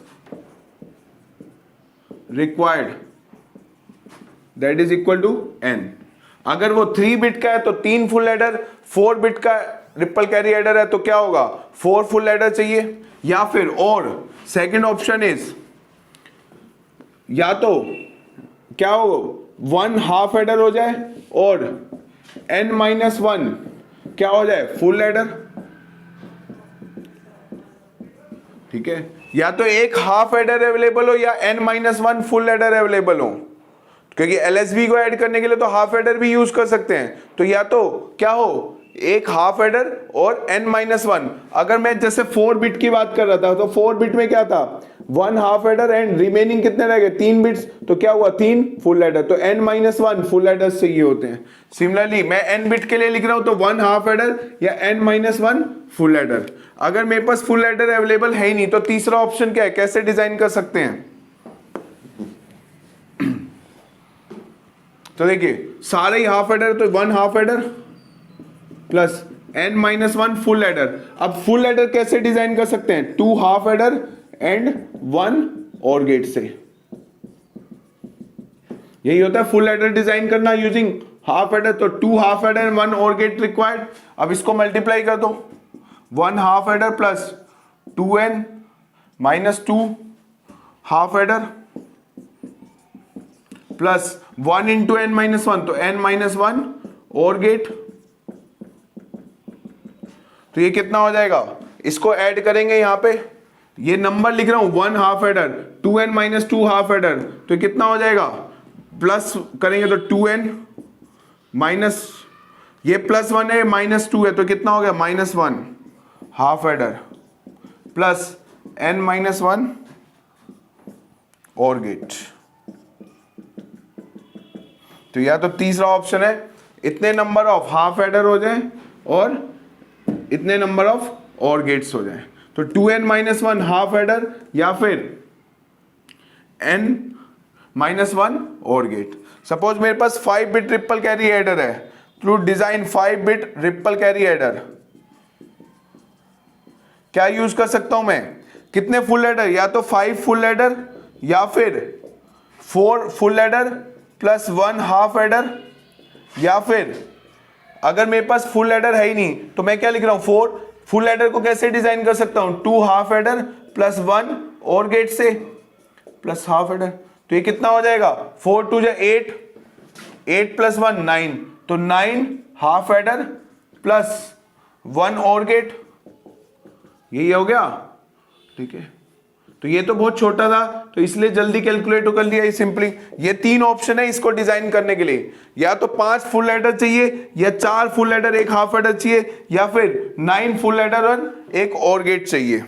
required that is equal to n. अगर वो 3 bit का है तो 3 full adder, 4 bit का ripple carry adder है तो क्या होगा, 4 फुल एडर चाहिए. या फिर और सेकंड ऑप्शन इज, या तो क्या हो 1 हाफ एडर हो जाए और n-1 क्या हो जाए, फुल एडर. ठीक है, या तो एक हाफ एडर अवेलेबल हो या n-1 फुल एडर अवेलेबल हो, क्योंकि LSB को ऐड करने के लिए तो हाफ एडर भी यूज कर सकते हैं. तो या तो क्या हो, एक हाफ एडर और n-1. अगर मैं जैसे 4 बिट की बात कर रहा था तो 4 बिट में क्या था, 1 हाफ एडर एंड रिमेनिंग कितने रह गए, 3 बिट्स, तो क्या हुआ 3 फुल एडर. तो n-1 फुल एडर्स चाहिए होते हैं. सिमिलरली मैं n बिट के लिए लिख रहा हूं तो 1 हाफ एडर या n-1 फुल एडर. अगर मेरे पास फुल एडर अवेलेबल है ही नहीं तो तीसरा ऑप्शन क्या है, कैसे डिजाइन कर सकते हैं. तो देखिए सारे ही हाफ एडर, तो 1 half adder plus n-1 full adder. अब फुल एडर कैसे डिजाइन कर सकते हैं, 2 half adder and 1 OR gate से. यही होता है फुल एडर डिजाइन करना यूजिंग हाफ एडर. तो 2 half adder and 1 OR gate required. अब इसको मल्टीप्लाई कर दो, 1 half adder plus 2n-2 half adder plus 1 into n-1, तो n-1 और गेट. तो ये कितना हो जाएगा, इसको ऐड करेंगे यहां पे, ये नंबर लिख रहा हूं 1 half adder 2n-2 half adder, तो कितना हो जाएगा, प्लस करेंगे तो 2n माइनस, ये +1 है -2 है तो कितना हो गया, -1 हाफ एडर प्लस n-1 और गेट. तो या तो तीसरा ऑप्शन है, इतने नंबर ऑफ हाफ एडर हो जाए और इतने नंबर ऑफ और गेट्स हो जाए. तो 2n-1 हाफ एडर या फिर n-1 और गेट. सपोज मेरे पास 5 बिट रिपल कैरी एडर है, to design 5 bit ripple carry adder क्या यूज कर सकता हूं मैं, कितने फुल एडर, या तो 5 फुल एडर या फिर 4 full adder plus 1 half adder, या फिर अगर मेरे पास फुल एडर है ही नहीं तो मैं क्या लिख रहा हूं, 4 फुल एडर को कैसे डिजाइन कर सकता हूं, 2 half adder plus 1 OR gate से प्लस हाफ एडर. तो ये कितना हो जाएगा, 4 2 8, 8 प्लस 1 9, तो 9 half adder plus 1 OR gate. यही हो गया. ठीक है, तो ये तो बहुत छोटा था तो इसलिए जल्दी कैलकुलेट कर लिया ये सिंपली. ये 3 ऑप्शन है इसको डिजाइन करने के लिए, या तो 5 फुल एडर चाहिए, या 4 फुल एडर 1 हाफ एडर चाहिए, या फिर 9 फुल एडर और 1 और गेट चाहिए.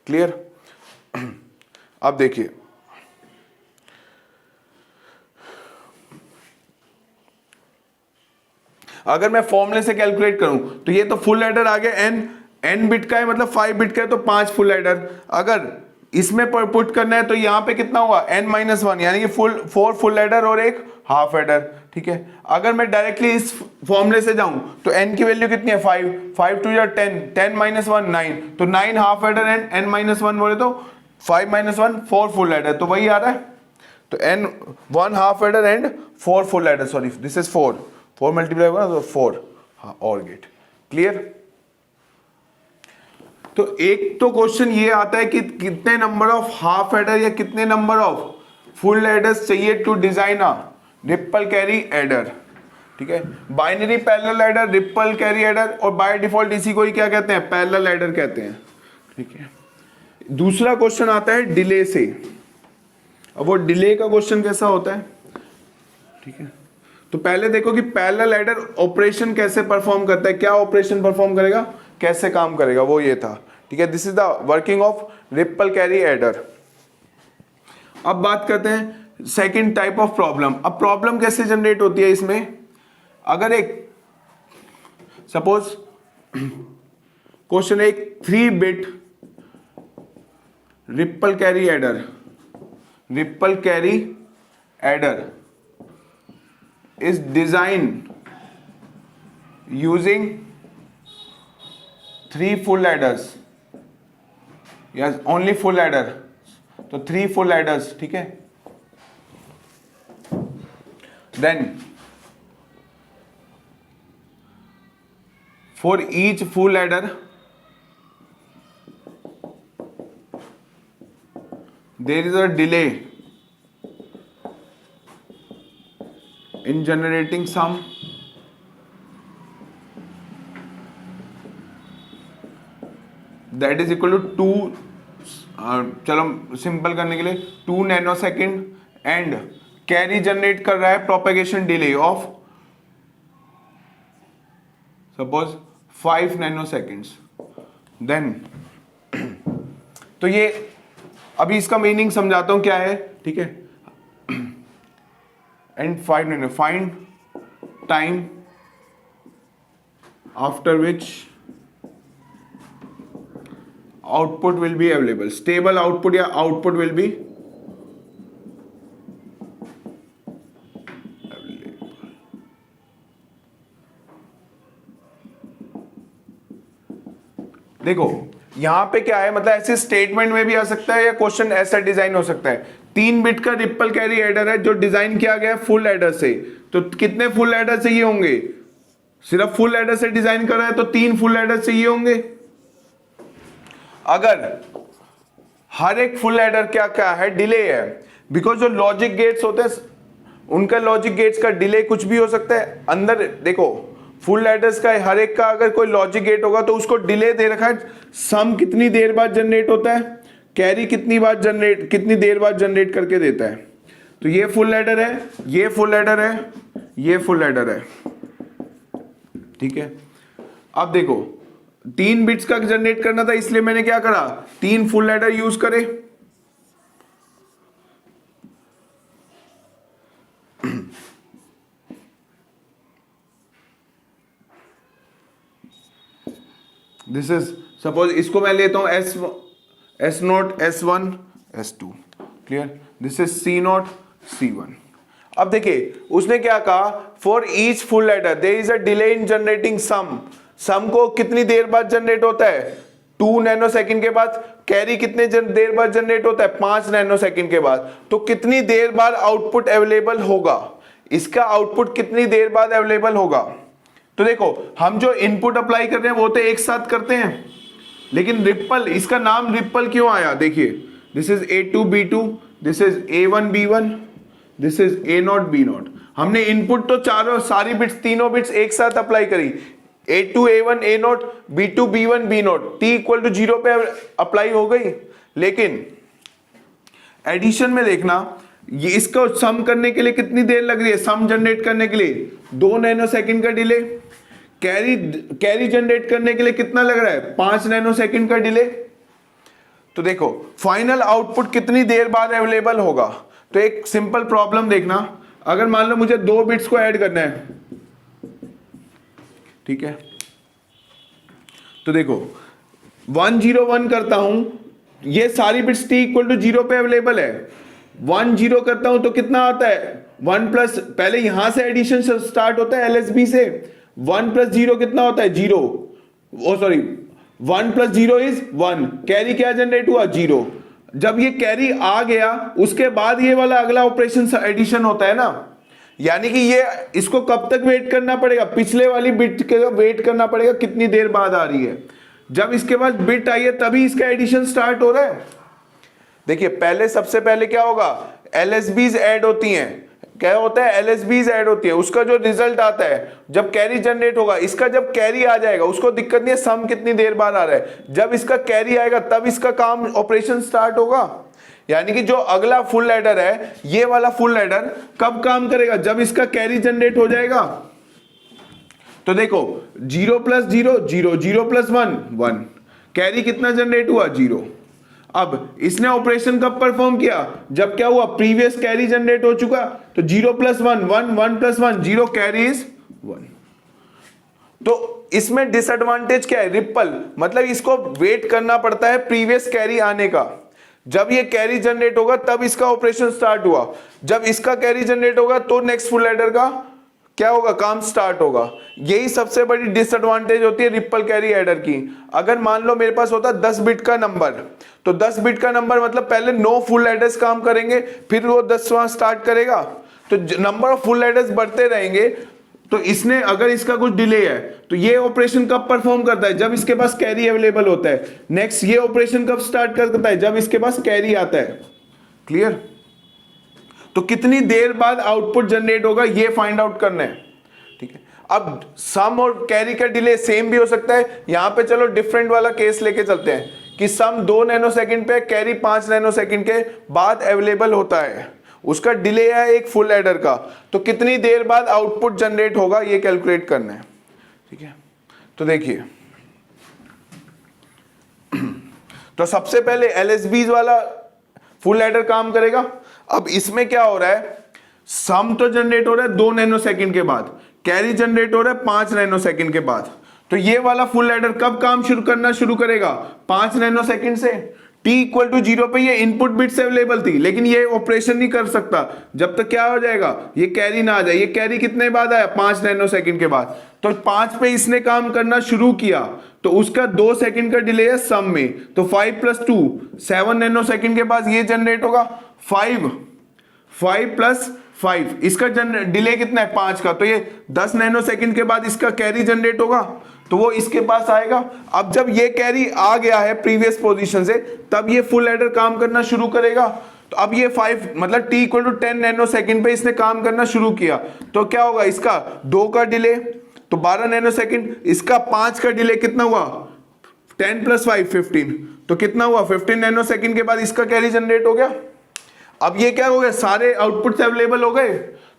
क्लियर. अब देखिए अगर मैं फॉर्मूले से कैलकुलेट करूं तो ये तो फुल एडर आ गया, n बिट का है मतलब 5 बिट का है तो 5 फुल एडर. अगर इसमें पुट करना है तो यहां पे कितना हुआ, n-1 यानी कि 4 फुल एडर और 1 हाफ एडर. ठीक है, अगर मैं डायरेक्टली इस फॉर्मूले से जाऊं तो n की वैल्यू कितनी है, 5 5 2 10, 10-1 9, तो 9 हाफ एडर एंड n-1 बोले तो 5-1 4 फुल एडर. तो वही आ रहा है, तो n 1 half adder and 4 full adder, sorry this is 4 multiply होगा तो 4 और गेट. क्लियर. तो एक तो क्वेश्चन ये आता है कि कितने नंबर ऑफ हाफ एडर या कितने नंबर ऑफ फुल एडर्स चाहिए to design a ripple carry adder. ठीक है, binary parallel adder, ripple carry adder, और बाय डिफॉल्ट इसी को ही क्या कहते हैं, पैरेलल एडर कहते हैं. ठीक है, दूसरा क्वेश्चन आता है डिले से. अब वो डिले का क्वेश्चन कैसा होता है. ठीक है, तो पहले देखो कि पैरेलल एडर ऑपरेशन कैसे परफॉर्म करता है, क्या ऑपरेशन परफॉर्म करेगा, कैसे काम करेगा, वो ये था. ठीक है, this is the working of ripple carry adder. अब बात करते हैं सेकंड टाइप ऑफ प्रॉब्लम. अब प्रॉब्लम कैसे जनरेट होती है इसमें, अगर एक सपोज क्वेश्चन एक 3 bit ripple carry adder, ripple carry adder is design using 3 full adders, yes only full adder, तो 3 फुल एडर्स, ठीक है। Then for each full adder there is a delay in generating sum that is equal to 2 चलो simple करने के लिए 2 nanosecond and carry generate कर रहा है propagation delay of suppose 5 nanoseconds. Then तो ये अभी इसका मीनिंग समझाता हूं क्या है, ठीक है। And find time after which output will be available, stable output या आउटपुट विल बी देखो यहां पे क्या है, मतलब ऐसे स्टेटमेंट में भी आ सकता है या क्वेश्चन ऐसा डिजाइन हो सकता है। 3 बिट का रिपल कैरी एडर है जो डिजाइन किया गया है फुल एडर से, तो कितने फुल एडर चाहिए होंगे, सिर्फ फुल एडर से डिजाइन कर रहा है तो 3 फुल एडर चाहिए होंगे। अगर हर एक फुल एडर क्या क्या है, डिले है, बिकॉज जो लॉजिक गेट्स होते हैं उनका लॉजिक गेट्स का डिले कुछ भी हो सकता है। अंदर देखो फुल एडर्स का हर एक का अगर कोई लॉजिक गेट होगा तो उसको डिले दे रखा है, सम कितनी देर बाद जनरेट होता है, कैरी कितनी देर बाद जनरेट करके देता है। तो ये फुल एडर है, ये फुल एडर है, ये फुल एडर है, ठीक है। अब देखो 3 बिट्स का जनरेट करना था इसलिए मैंने क्या करा, 3 फुल एडर यूज करे। दिस इज सपोज इसको मैं लेता हूं S naught S1 S2, clear. This is C naught C1। अब देखिए उसने क्या कहा, for each full adder there is a delay in generating sum को कितनी देर बाद जनरेट होता है, 2 नैनो सेकंड के बाद। कैरी कितने देर बाद जनरेट होता है, 5 नैनो सेकंड के बाद। तो कितनी देर बाद आउटपुट अवेलेबल होगा, इसका आउटपुट कितनी देर बाद अवेलेबल होगा। तो देखो हम जो इनपुट अप्लाई कर रहे हैं वो तो एक साथ करते हैं, लेकिन रिपल, इसका नाम रिपल क्यों आया, देखिए this is A2 B2, this is A1 B1, this is A0 B0। हमने इनपुट तो सारी बिट्स, तीनों बिट्स एक साथ अप्लाई करी, A2 A1 A0 B2 B1 B0, t equal to 0 पे अप्लाई हो गई। लेकिन एडिशन में देखना, ये इसको सम करने के लिए कितनी देर लग रही है, सम जनरेट करने के लिए 2 नैनो सेकंड का डिले, कैरी जनरेट करने के लिए कितना लग रहा है, 5 नैनो सेकंड का डिले। तो देखो फाइनल आउटपुट कितनी देर बाद अवेलेबल होगा। तो एक सिंपल प्रॉब्लम देखना, अगर मान लो मुझे 2 बिट्स को ऐड करना है, ठीक है, तो देखो 101 करता हूं, ये सारी बिट्स t इक्वल टू 0 पे अवेलेबल है। 10 करता हूं तो कितना आता है, 1 प्लस, पहले यहां से एडिशन स्टार्ट होता है LSB से, 1 प्लस 0 कितना होता है 0, ओ सॉरी 1 प्लस 0 इज 1, कैरी क्या जनरेट हुआ 0। जब ये कैरी आ गया उसके बाद ये वाला अगला ऑपरेशन एडिशन होता है ना, यानी कि ये इसको कब तक वेट करना पड़ेगा, पिछले वाली बिट के वेट करना पड़ेगा कितनी देर बाद आ रही है। जब इसके बाद बिट आई है तभी इसका एडिशन स्टार्ट हो रहा है। देखिए पहले सबसे पहले क्या होगा, LSBs ऐड होती हैं, क्या होता है LSBs ऐड होती है, उसका जो रिजल्ट आता है जब कैरी जनरेट होगा, इसका जब कैरी आ जाएगा उसको दिक्कत नहीं है सम कितनी देर बाद आ रहा है, जब इसका कैरी आएगा तब इसका काम ऑपरेशन स्टार्ट होगा। यानी कि जो अगला फुल एडर है, ये वाला फुल एडर कब काम करेगा, जब इसका कैरी जनरेट हो जाएगा। तो देखो 0 प्लस 0 0, 0 प्लस 1 1, कैरी कितना जनरेट हुआ 0। अब इसने ऑपरेशन कब परफॉर्म किया, जब क्या हुआ, प्रीवियस कैरी जनरेट हो चुका, तो 0 प्लस 1 1, 1 प्लस 1 0, कैरी इज 1। तो इसमें डिसएडवांटेज क्या है, रिपल, मतलब इसको वेट करना पड़ता है प्रीवियस कैरी आने का। जब ये कैरी जनरेट होगा तब इसका ऑपरेशन स्टार्ट हुआ, जब इसका कैरी जनरेट होगा तो नेक्स्ट फुल एडर का क्या होगा, काम स्टार्ट होगा। यही सबसे बड़ी डिसएडवांटेज होती है रिपल कैरी एडर की। अगर मान लो मेरे पास होता 10 बिट का नंबर, तो 10 बिट का नंबर मतलब पहले 9 फुल एडर्स काम करेंगे, फिर वो 10वां स्टार्ट करेगा, तो नंबर ऑफ फुल एडर्स बढ़ते रहेंगे। तो इसने अगर इसका कुछ डिले है तो ये ऑपरेशन कब परफॉर्म करता है, जब इसके पास कैरी अवेलेबल होता है। नेक्स्ट ये ऑपरेशन कब स्टार्ट करता है, जब इसके पास कैरी आता है। क्लियर? तो कितनी देर बाद आउटपुट जनरेट होगा ये फाइंड आउट करना है। ठीक है, अब सम और कैरी का डिले सेम भी हो सकता है। यहां पे चलो डिफरेंट वाला केस लेके चलते हैं कि सम 2 नैनो सेकंड पे, कैरी 5 नैनो सेकंड के बाद अवेलेबल होता है, उसका डिले है एक फुल एडर का, तो कितनी देर बाद आउटपुट जनरेट होगा ये कैलकुलेट करना है। ठीक है, तो देखिए तो सबसे पहले एलएसबीज वाला फुल एडर काम करेगा। अब इसमें क्या हो रहा है, सम तो जनरेट हो रहा है 2 नैनो सेकंड के बाद, कैरी जनरेट हो रहा है 5 नैनो सेकंड के बाद। तो ये वाला फुल एडर कब काम शुरू करेगा, 5 नैनो सेकंड से। t इक्वल टू 0 पे ये इनपुट बिट्स अवेलेबल थी, लेकिन ये ऑपरेशन नहीं कर सकता जब तक क्या हो जाएगा, ये कैरी ना आ जाए। ये कैरी कितने बाद आया, 5 नैनो सेकंड के बाद। तो 5 पे इसने काम करना शुरू किया, तो उसका 2 सेकंड का डिले है सम में, तो 5 + 2 7 नैनो सेकंड के बाद ये जनरेट होगा। 5 + 5 इसका डिले कितना है, 5 का, तो ये 10 नैनो सेकंड के बाद इसका कैरी जनरेट होगा, तो वो इसके पास आएगा। अब जब ये कैरी आ गया है प्रीवियस पोजीशन से, तब ये फुल एडर काम करना शुरू करेगा। तो अब ये 5 मतलब t equal to 10 nanosecond पे इसने काम करना शुरू किया, तो क्या होगा, इसका 2 का डिले तो 12 नैनो सेकंड, इसका 5 का डिले कितना हुआ, 10 + 5 15, तो कितना हुआ 15 नैनो सेकंड के बाद इसका कैरी जनरेट हो गया। अब ये क्या हो गया, सारे आउटपुट अवेलेबल हो गए,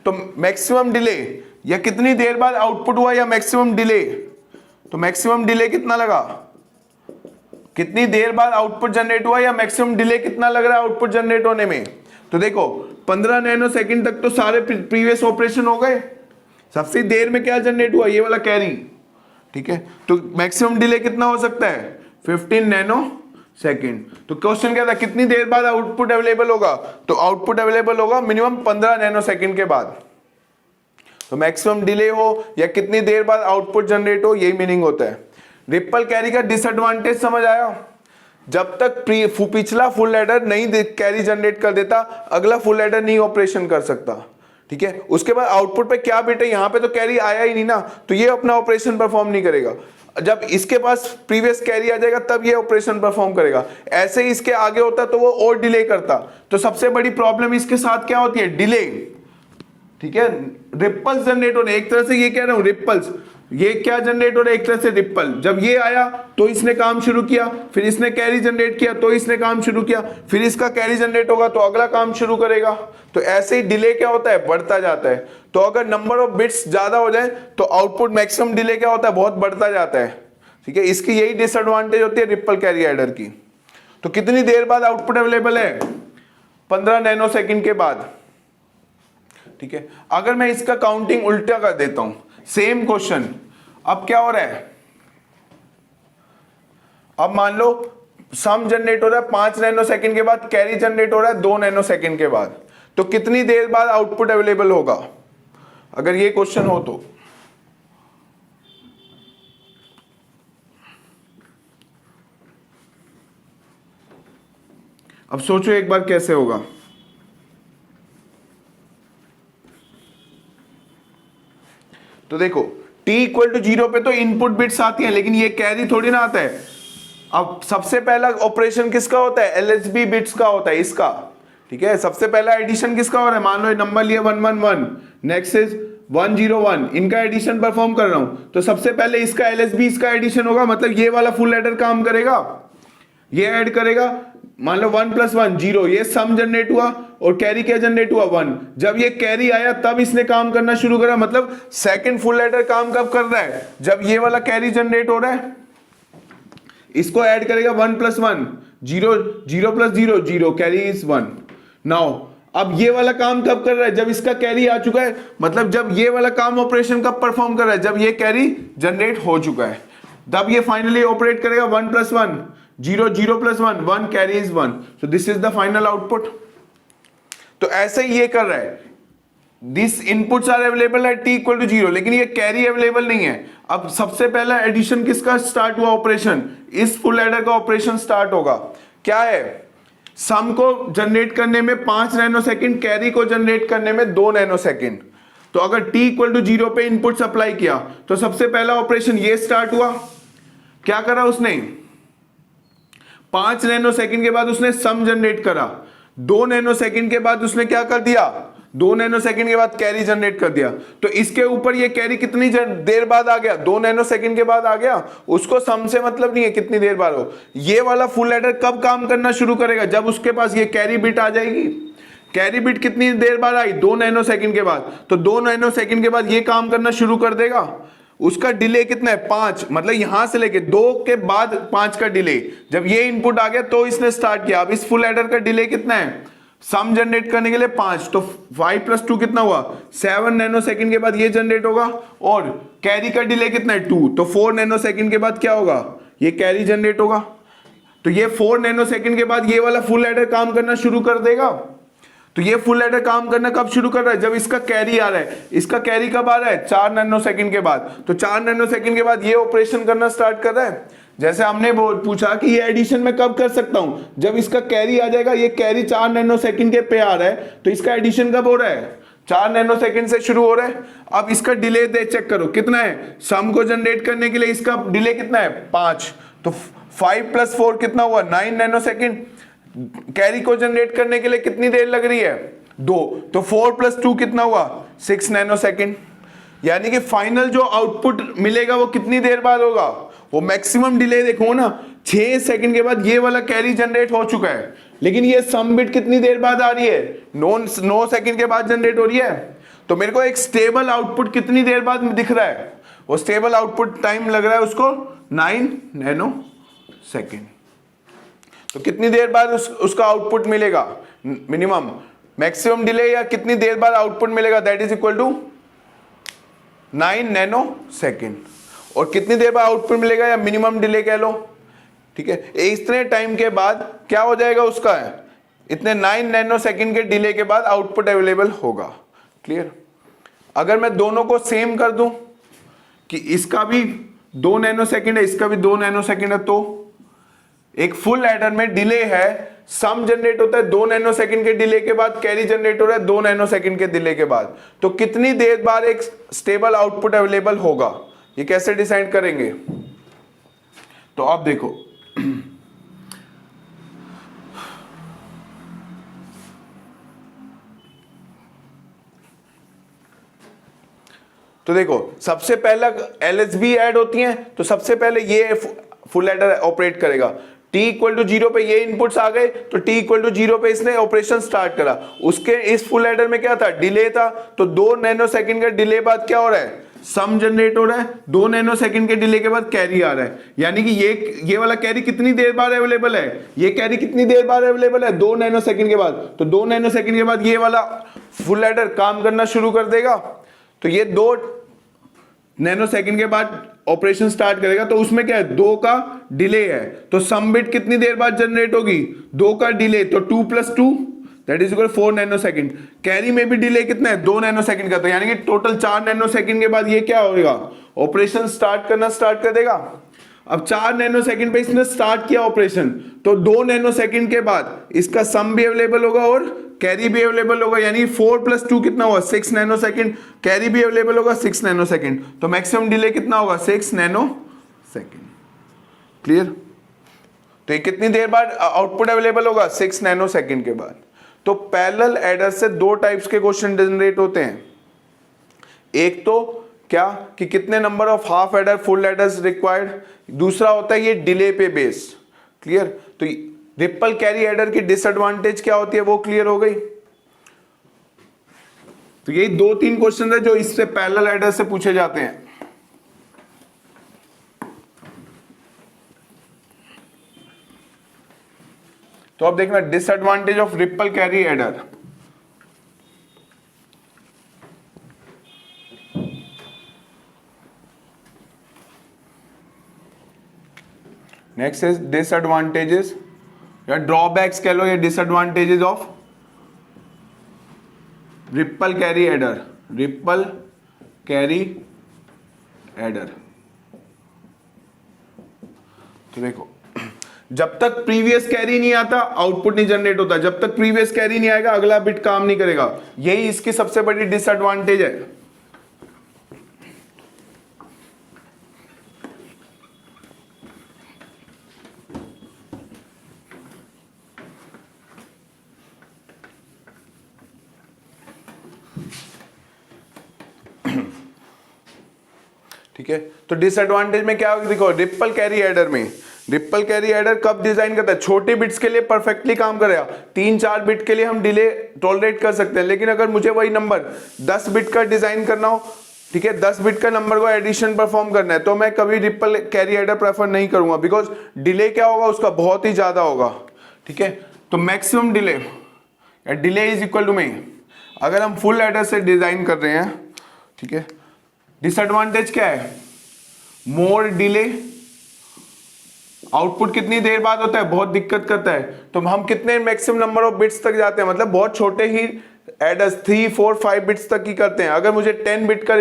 तो मैक्सिमम डिले या कितनी देर बाद आउटपुट हुआ या मैक्सिमम डिले, तो मैक्सिमम डिले कितना लगा, कितनी देर बाद आउटपुट जनरेट हुआ या मैक्सिमम डिले कितना लग रहा है आउटपुट जनरेट होने में। तो देखो 15 नैनो सेकंड तक तो सारे प्रीवियस ऑपरेशन हो गए, सबसे देर में क्या जनरेट हुआ, ये वाला कैरी। ठीक है, तो मैक्सिमम डिले कितना हो सकता है, 15 नैनो सेकंड। तो क्वेश्चन क्या था, कितनी देर बाद आउटपुट अवेलेबल होगा, तो आउटपुट अवेलेबल होगा मिनिमम 15 नैनो सेकंड के बाद। तो मैक्सिमम डिले हो या कितनी देर बाद आउटपुट जनरेट हो, यही मीनिंग होता है। रिपल कैरी का डिसएडवांटेज समझ आया, जब तक पिछला फुल एडर नहीं कैरी जनरेट कर देता, अगला फुल एडर नहीं ऑपरेशन कर सकता। ठीक है, उसके बाद आउटपुट पे क्या बिट है, यहां पे तो कैरी आया ही नहीं ना, तो ये अपना ऑपरेशन परफॉर्म नहीं करेगा। जब इसके पास प्रीवियस कैरी आ जाएगा तब ये ऑपरेशन परफॉर्म करेगा। ऐसे ही इसके आगे होता तो वो और डिले करता। तो सबसे बड़ी प्रॉब्लम इसके साथ क्या होती है, डिले। ठीक है, रिपल्स जनरेट हो रहे, एक तरह से ये कह रहा हूं रिपल्स, ये क्या जनरेट हो रहा है, एक तरह से रिपल। जब ये आया तो इसने काम शुरू किया, फिर इसने कैरी जनरेट किया तो इसने काम शुरू किया, फिर इसका कैरी जनरेट होगा तो अगला काम शुरू करेगा। तो ऐसे ही डिले क्या होता है, बढ़ता जाता है। तो अगर नंबर ऑफ बिट्स ज्यादा हो जाए तो आउटपुट मैक्सिमम डिले क्या होता है, बहुत बढ़ता जाता है। ठीक है, इसकी यही डिसएडवांटेज होती है रिपल कैरी एडर की। तो कितनी देर बाद आउटपुट अवेलेबल है, 15 नैनो सेकंड के बाद। ठीक है, अगर मैं इसका काउंटिंग उल्टा कर देता हूं, सेम क्वेश्चन, अब क्या हो रहा है, अब मान लो सम जनरेट हो रहा है 5 नैनो सेकंड के बाद, कैरी जनरेट हो रहा है 2 नैनो सेकंड के बाद, तो कितनी देर बाद आउटपुट अवेलेबल होगा, अगर ये क्वेश्चन हो तो। अब सोचो एक बार कैसे होगा। तो देखो t इक्वल टू 0 पे तो इनपुट बिट्स आती हैं, लेकिन ये कैरी थोड़ी ना आता है। अब सबसे पहला ऑपरेशन किसका होता है, एलएसबी बिट्स का होता है, इसका। ठीक है, सबसे पहला एडिशन किसका हो रहा है, मान लो नंबर लिया 111, नेक्स्ट इज 101, इनका एडिशन परफॉर्म कर रहा हूं, तो सबसे पहले इसका एलएसबी इसका एडिशन होगा, मतलब ये वाला फुल एडर काम करेगा, ये ऐड करेगा। मान लो 1 + 1 0, ये सम जनरेट हुआ और कैरी क्या जनरेट हुआ 1। जब ये कैरी आया तब इसने काम करना शुरू करा, मतलब सेकंड फुल एडर काम कब कर रहा है, जब ये वाला कैरी जनरेट हो रहा है। इसको ऐड करेगा 1 + 1 0, 0 + 0 0, कैरी इज 1। नाउ अब ये वाला काम कब कर रहा है, जब इसका कैरी आ चुका है, मतलब जब ये वाला काम ऑपरेशन कब परफॉर्म कर रहा है, जब ये कैरी जनरेट हो चुका है, तब ये फाइनली ऑपरेट करेगा 1 + 1 0 0 + 1 1 carry is 1, so this is the final output. तो ऐसे ही ये कर रहा है, this inputs are available at t = 0, लेकिन ये कैरी अवेलेबल नहीं है। अब सबसे पहला एडिशन किसका स्टार्ट हुआ ऑपरेशन, इस फुल एडर का ऑपरेशन स्टार्ट होगा। क्या है, सम को जनरेट करने में 5 नैनोसेकंड, कैरी को जनरेट करने में 2 नैनोसेकंड। तो अगर t = 0 पे इनपुट सप्लाई किया तो सबसे पहला ऑपरेशन ये स्टार्ट हुआ। क्या करा उसने, 5 नैनोसेकंड के बाद उसने सम जनरेट करा, 2 नैनोसेकंड के बाद उसने क्या कर दिया, 2 नैनोसेकंड के बाद कैरी जनरेट कर दिया। तो इसके ऊपर ये कैरी कितनी देर बाद आ गया, 2 नैनोसेकंड के बाद आ गया। उसको सम से मतलब नहीं है कितनी देर बाद हो। ये वाला फुल एडर कब काम करना शुरू करेगा, जब उसके पास ये कैरी बिट आ जाएगी। कैरी बिट कितनी देर बाद आई, 2 नैनोसेकंड के बाद। तो 2 नैनोसेकंड के बाद ये काम करना शुरू कर देगा। उसका डिले कितना है, 5, मतलब यहां से लेके 2 के बाद 5 का डिले। जब ये इनपुट आ गया तो इसने स्टार्ट किया। अब इस फुल एडर का डिले कितना है, सम जनरेट करने के लिए 5, तो 5 + 2 कितना हुआ, 7 नैनोसेकंड के बाद ये जनरेट होगा। और कैरी का डिले कितना है, 2, तो 4 नैनोसेकंड के बाद क्या होगा, ये कैरी जनरेट होगा। तो ये 4 नैनोसेकंड के बाद ये वाला फुल एडर काम करना शुरू कर देगा। तो ये फुल एडर काम करना कब शुरू कर रहा है, जब इसका कैरी आ रहा है। इसका कैरी कब आ रहा है, 4 नैनोसेकंड के बाद। तो 4 नैनोसेकंड के बाद ये ऑपरेशन करना स्टार्ट कर रहा है। जैसे हमने पूछा कि ये एडिशन में कब कर सकता हूं, जब इसका कैरी आ जाएगा। ये कैरी 4 नैनोसेकंड के पे आ रहा है, तो इसका एडिशन कब हो रहा है, 4 नैनोसेकंड से शुरू हो रहा है। अब इसका डिले दे चेक करो कितना है, सम को जनरेट करने के लिए इसका डिले कितना है, 5, तो 5 + 4 कितना हुआ, 9 नैनोसेकंड। कैरी को जनरेट करने के लिए कितनी देर लग रही है, 2, तो 4 + 2 कितना हुआ, 6 नैनोसेकंड। यानी कि फाइनल जो आउटपुट मिलेगा वो कितनी देर बाद होगा, वो मैक्सिमम डिले देखो ना, 6 सेकंड के बाद ये वाला कैरी जनरेट हो चुका है। लेकिन ये सम बिट कितनी देर बाद आ रही है, 9 सेकंड के बाद जनरेट हो रही है। तो मेरे को एक स्टेबल आउटपुट कितनी देर बाद दिख रहा है, वो स्टेबल आउटपुट टाइम लग रहा है उसको 9 नैनोसेकंड। तो कितनी देर बाद उसका आउटपुट मिलेगा, मिनिमम, मैक्सिमम डिले, या कितनी देर बाद आउटपुट मिलेगा, that is equal to 9 nanosecond. और कितनी देर बाद आउटपुट मिलेगा, या मिनिमम डिले कह लो, ठीक है। इतने टाइम के बाद क्या हो जाएगा उसका, इतने 9 नैनोसेकंड के डिले के बाद आउटपुट अवेलेबल होगा। क्लियर। अगर मैं दोनों को सेम कर दूं कि इसका भी 2 नैनोसेकंड है, इसका भी 2 नैनोसेकंड है, तो एक फुल एडर में डिले है, सम जनरेट होता है 2 नैनोसेकंड के डिले के बाद, कैरी जनरेट हो रहा है 2 नैनोसेकंड के डिले के बाद। तो कितनी देर बाद एक स्टेबल आउटपुट अवेलेबल होगा, ये कैसे डिसाइड करेंगे। तो आप देखो, तो देखो सबसे पहला LSB ऐड होती है, तो सबसे पहले ये फुल एडर ऑपरेट करेगा। t = 0 पे ये इनपुट्स आ गए, तो t = 0 पे इसने ऑपरेशन स्टार्ट करा। उसके इस फुल एडर में क्या था, डिले था, तो 2 नैनोसेकंड का डिले बाद क्या हो रहा है, सम जनरेट हो रहा है। 2 नैनोसेकंड के डिले के बाद कैरी आ रहा है। यानी कि ये वाला कैरी कितनी देर बाद अवेलेबल है, ये कैरी कितनी देर बाद अवेलेबल है, 2 नैनोसेकंड के बाद। तो 2 नैनोसेकंड के बाद ये वाला फुल एडर काम करना शुरू कर देगा। तो ये 2 नैनोसेकंड के बाद ऑपरेशन स्टार्ट करेगा, तो उसमें क्या है, 2 का डिले है। तो सम बिट कितनी देर बाद जनरेट होगी, 2 का डिले, तो 2 + 2 that is equal 4 nanosecond. Carry में भी डिले कितना है, 2 नैनोसेकंड का, तो यानी कि टोटल 4 नैनोसेकंड के बाद ये क्या होगा, ऑपरेशन स्टार्ट करना स्टार्ट कर देगा। अब 4 नैनोसेकंड पे इसने स्टार्ट किया ऑपरेशन, तो 2 नैनोसेकंड के बाद इसका सम भी अवेलेबल होगा और कैरी भी अवेलेबल होगा। यानी 4 + 2 कितना हुआ, 6 नैनोसेकंड। कैरी भी अवेलेबल होगा 6 नैनोसेकंड, तो मैक्सिमम डिले कितना होगा, 6 नैनोसेकंड। क्लियर। तो ये कितनी देर बाद आउटपुट अवेलेबल होगा, 6 नैनोसेकंड के बाद। तो पैरेलल एडर से 2 टाइप्स के क्वेश्चन जनरेट होते हैं। एक तो क्या कि कितने number of half adder full adders required, दूसरा होता है ये डिले पे बेस्ड। क्लियर। तो रिपल कैरी एडर की डिसएडवांटेज क्या होती है वो क्लियर हो गई। तो यही 2-3 क्वेश्चन है जो इससे पैरेलल एडर से पूछे जाते हैं। तो अब देखना disadvantage of ripple carry adder. Next is disadvantages या ड्रॉबैक्स कह लो, या disadvantages of ripple carry adder. Ripple carry adder, तो देखो, जब तक प्रीवियस कैरी नहीं आता आउटपुट नहीं जनरेट होता, जब तक प्रीवियस कैरी नहीं आएगा अगला बिट काम नहीं करेगा। यही इसकी सबसे बड़ी डिसएडवांटेज है। ठीक है, तो डिसएडवांटेज में क्या होगा, देखो रिपल कैरी एडर में, रिपल कैरी एडर कब डिजाइन करता है, छोटे बिट्स के लिए परफेक्टली काम करेगा, 3-4 बिट के लिए हम डिले टॉलरेट कर सकते हैं, लेकिन अगर मुझे वही नंबर 10 बिट का डिजाइन करना हो, ठीक है, 10 बिट का नंबर को एडिशन परफॉर्म करना है, तो मैं कभी रिपल कैरी एडर प्रेफर नहीं करूंगा, बिकॉज डिले क्या होगा उसका बहुत ही ज्यादा होगा। ठीक है, तो maximum delay, delay is equal to में, अगर हम फुल एडर से डिजाइन कर रहे हैं, ठीक है, डिसएडवांटेज क्या है, मोर डिले, आउटपुट कितनी देर बाद होता है, बहुत दिक्कत करता है, तो हम कितने मैक्सिमम नंबर ऑफ बिट्स तक जाते हैं, मतलब बहुत छोटे ही एडर्स 3, 4, 5 बिट्स तक ही करते हैं। अगर मुझे 10 बिट का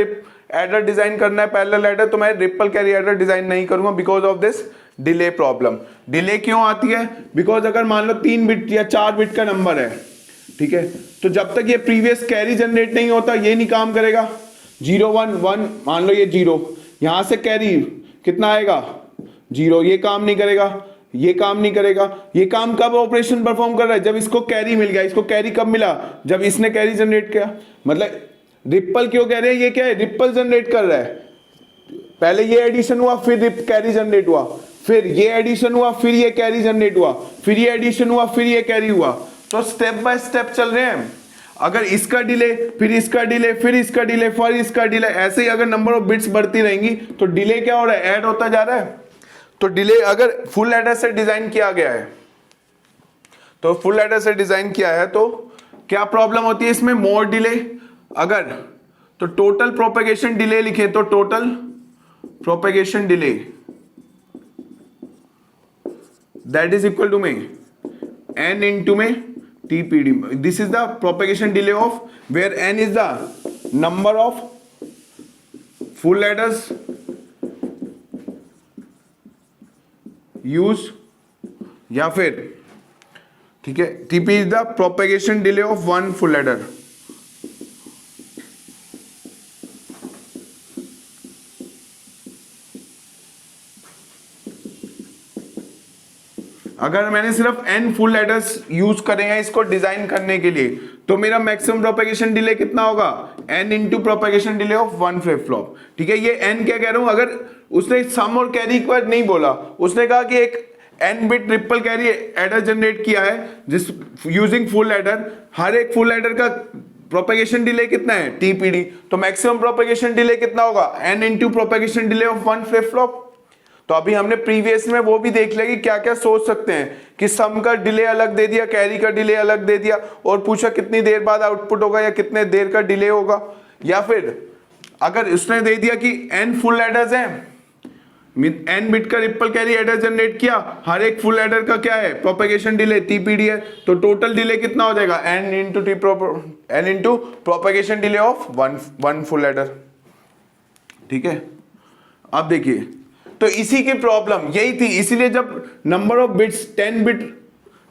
एडर डिजाइन करना है पैरेलल एडर, तो मैं रिपल कैरी एडर डिजाइन नहीं करूंगा because of this delay problem. Delay क्यों आती है, बिकॉज अगर मान लो 3 बिट या 4 बिट का नंबर है, ठीक है, तो जब तक ये प्रीवियस कैरी जनरेट नहीं होता ये नहीं काम करेगा। 0 1 1 मान लो ये 0, यहां से कैरी कितना आएगा 0, ये काम नहीं करेगा, ये काम नहीं करेगा। ये काम कब ऑपरेशन परफॉर्म कर रहा है, जब इसको कैरी मिल गया। इसको कैरी कब मिला, जब इसने कैरी जनरेट किया। मतलब रिपल क्यों कह रहे हैं, ये क्या है, रिपल जनरेट कर रहा है, पहले ये एडिशन हुआ फिर कैरी जनरेट हुआ, फिर ये एडिशन हुआ फिर ये कैरी जनरेट हुआ, फिर ये एडिशन हुआ फिर ये कैरी हुआ, तो स्टेप बाय स्टेप चल रहे हैं। अगर इसका डिले फिर इसका डिले फिर इसका डिले फिर इसका डिले, ऐसे ही अगर नंबर ऑफ बिट्स बढ़ती रहेंगी तो डिले क्या हो रहा है, ऐड होता जा रहा है। तो डिले अगर फुल एडर से डिजाइन किया गया है, तो फुल एडर से डिजाइन किया है तो क्या प्रॉब्लम होती है इसमें, मोर डिले। अगर तो टोटल प्रोपेगेशन डिले लिखे तो total propagation delay that is equal to में n into में TPD. This is the propagation delay of where n is the number of full adders use, या फिर ठीक है TP is the propagation delay of one full adder. अगर मैंने सिर्फ n full aiders use करे हैं इसको डिजाइन करने के लिए, तो मेरा मैक्सिमम प्रोपेगेशन डिले कितना होगा, n into propagation delay of one flip flop. ठीक है, ये n क्या कह रहा हूं, अगर उसने सम और कैरी पर नहीं बोला, उसने कहा कि एक n bit triple carry adder generate किया है जिस यूजिंग फुल एडर, हर एक फुल एडर का प्रोपेगेशन डिले कितना है TPD, तो मैक्सिमम प्रोपेगेशन डिले कितना होगा n into propagation delay of one flip flop. तो अभी हमने प्रीवियस में वो भी देख लिया कि क्या क्या सोच सकते हैं, कि सम का डिले अलग दे दिया, कैरी का डिले अलग दे दिया, और पूछा कितनी देर बाद आउटपुट होगा या कितने देर का डिले होगा। या फिर अगर उसने दे दिया कि n फुल एडर्स हैं, n बिट का रिपल कैरी एडर जनरेट किया, हर एक फुल एडर का क्या है प्रोपेगेशन डिले TPD है, तो टोटल डिले कितना हो जाएगा n into propagation delay of one full adder. ठीक है, अब देखिए, तो इसी की प्रॉब्लम यही थी, इसीलिए जब number of bits 10 bit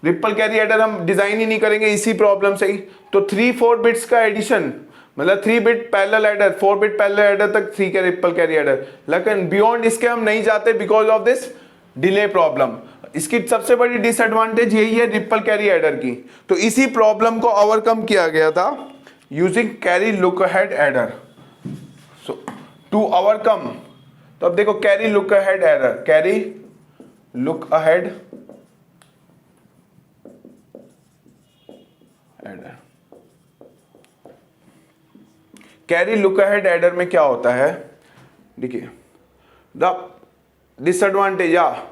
ripple carry adder हम डिजाइन ही नहीं करेंगे इसी प्रॉब्लम से ही। तो 3-4 बिट्स का एडिशन, मतलब 3 bit parallel adder, 4 bit parallel adder तक 3 के रिपल कैरी एडर, लेकिन बियॉन्ड इसके हम नहीं जाते because of this delay problem. इसकी सबसे बड़ी डिसएडवांटेज यही है रिपल कैरी एडर की। तो इसी प्रॉब्लम को ओवरकम किया गया था using carry look ahead adder. So to overcome, तो अब देखो carry look ahead error, carry look ahead adder, carry look ahead adder में क्या होता है, देखिए द डिसएडवांटेज, या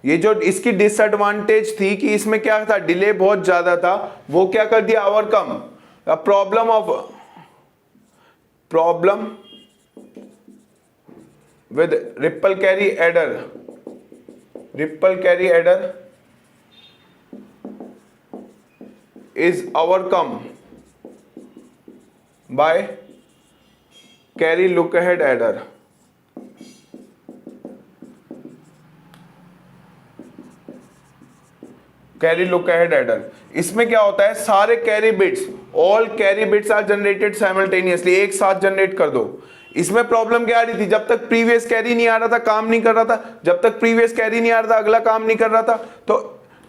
ये जो इसकी डिसएडवांटेज थी कि इसमें क्या था, डिले बहुत ज्यादा था, वो क्या कर दिया overcome the problem with ripple carry adder ripple carry adder is overcome by carry look ahead adder. Carry look ahead adder, इसमें क्या होता है, सारे carry bits, all carry bits are generated simultaneously, एक साथ जनरेट कर दो। इसमें प्रॉब्लम क्या आ रही थी, जब तक प्रीवियस कैरी नहीं आ रहा था काम नहीं कर रहा था, जब तक प्रीवियस कैरी नहीं आ रहा था अगला काम नहीं कर रहा था। तो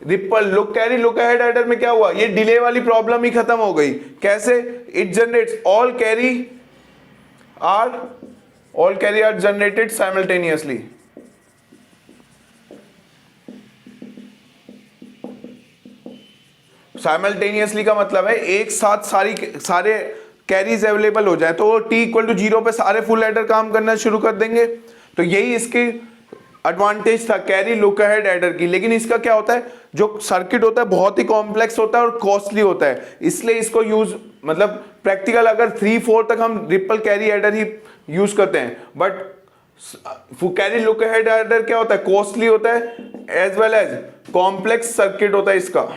ripple look carry look ahead adder में क्या हुआ, ये डिले वाली प्रॉब्लम ही खत्म हो गई। कैसे, it generates all carry are generated simultaneously. Simultaneously का मतलब है एक साथ सारे कैरीज अवेलेबल हो जाए, तो t इक्वल टू 0 पे सारे फुल एडर काम करना शुरू कर देंगे। तो यही इसकी एडवांटेज था कैरी लुक अहेड एडर की। लेकिन इसका क्या होता है, जो सर्किट होता है बहुत ही कॉम्प्लेक्स होता है और कॉस्टली होता है, इसलिए इसको यूज मतलब प्रैक्टिकल अगर 3-4 तक हम रिपल कैरी एडर ही यूज करते हैं। But carry look ahead adder क्या होता है, कॉस्टली होता है as well as complex circuit होता है इसका।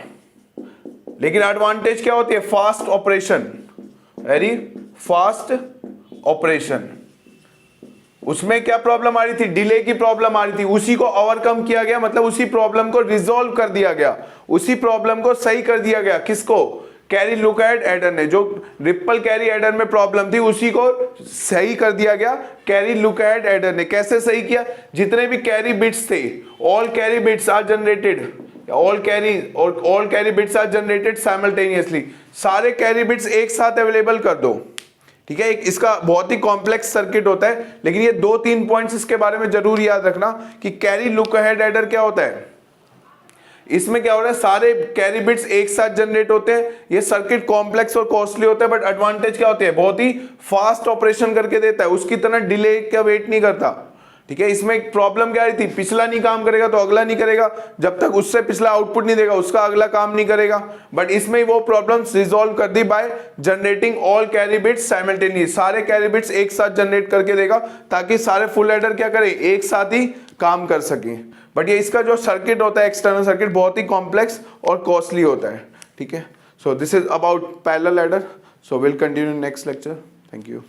लेकिन एडवांटेज क्या होती है, fast operation, very fast operation. उसमें क्या प्रॉब्लम आ रही थी, डिले की प्रॉब्लम आ रही थी, उसी को ओवरकम किया गया, मतलब उसी प्रॉब्लम को रिजॉल्व कर दिया गया, उसी प्रॉब्लम को सही कर दिया गया। किसको, कैरी लुक अहेड एडर ने। जो रिपल कैरी एडर में प्रॉब्लम थी उसी को सही कर दिया गया कैरी लुक अहेड एडर ने। कैसे सही किया, जितने भी कैरी बिट्स थे, all carry bits are generated, all carry bits are generated simultaneously, सारे कैरी बिट्स एक साथ अवेलेबल कर दो। ठीक है, एक इसका बहुत ही कॉम्प्लेक्स सर्किट होता है, लेकिन ये 2-3 पॉइंट्स इसके बारे में जरूर याद रखना कि कैरी लुक अहेड एडर क्या होता है। इसमें क्या हो रहा है, सारे कैरी बिट्स एक साथ जनरेट होते हैं, ये सर्किट कॉम्प्लेक्स और कॉस्टली होता है, बट एडवांटेज क्या होती है, बहुत ही फास्ट ऑपरेशन करके देता है, उसकी तरह डिले का वेट नहीं करता। ठीक है, इसमें एक प्रॉब्लम क्या आ रही थी, पिछला नहीं काम करेगा तो अगला नहीं करेगा, जब तक उससे पिछला आउटपुट नहीं देगा उसका अगला काम नहीं करेगा। बट इसमें वो प्रॉब्लम्स रिजॉल्व कर दी by generating all carry bits simultaneous, सारे कैरी बिट्स एक साथ जनरेट करके देगा ताकि सारे फुल एडर क्या करें, एक साथ ही काम कर सकें। बट ये इसका जो सर्किट होता है, एक्सटर्नल सर्किट, बहुत ही कॉम्प्लेक्स और कॉस्टली होता है। ठीक है, सो this is about parallel adder, so will continue next lecture. Thank you.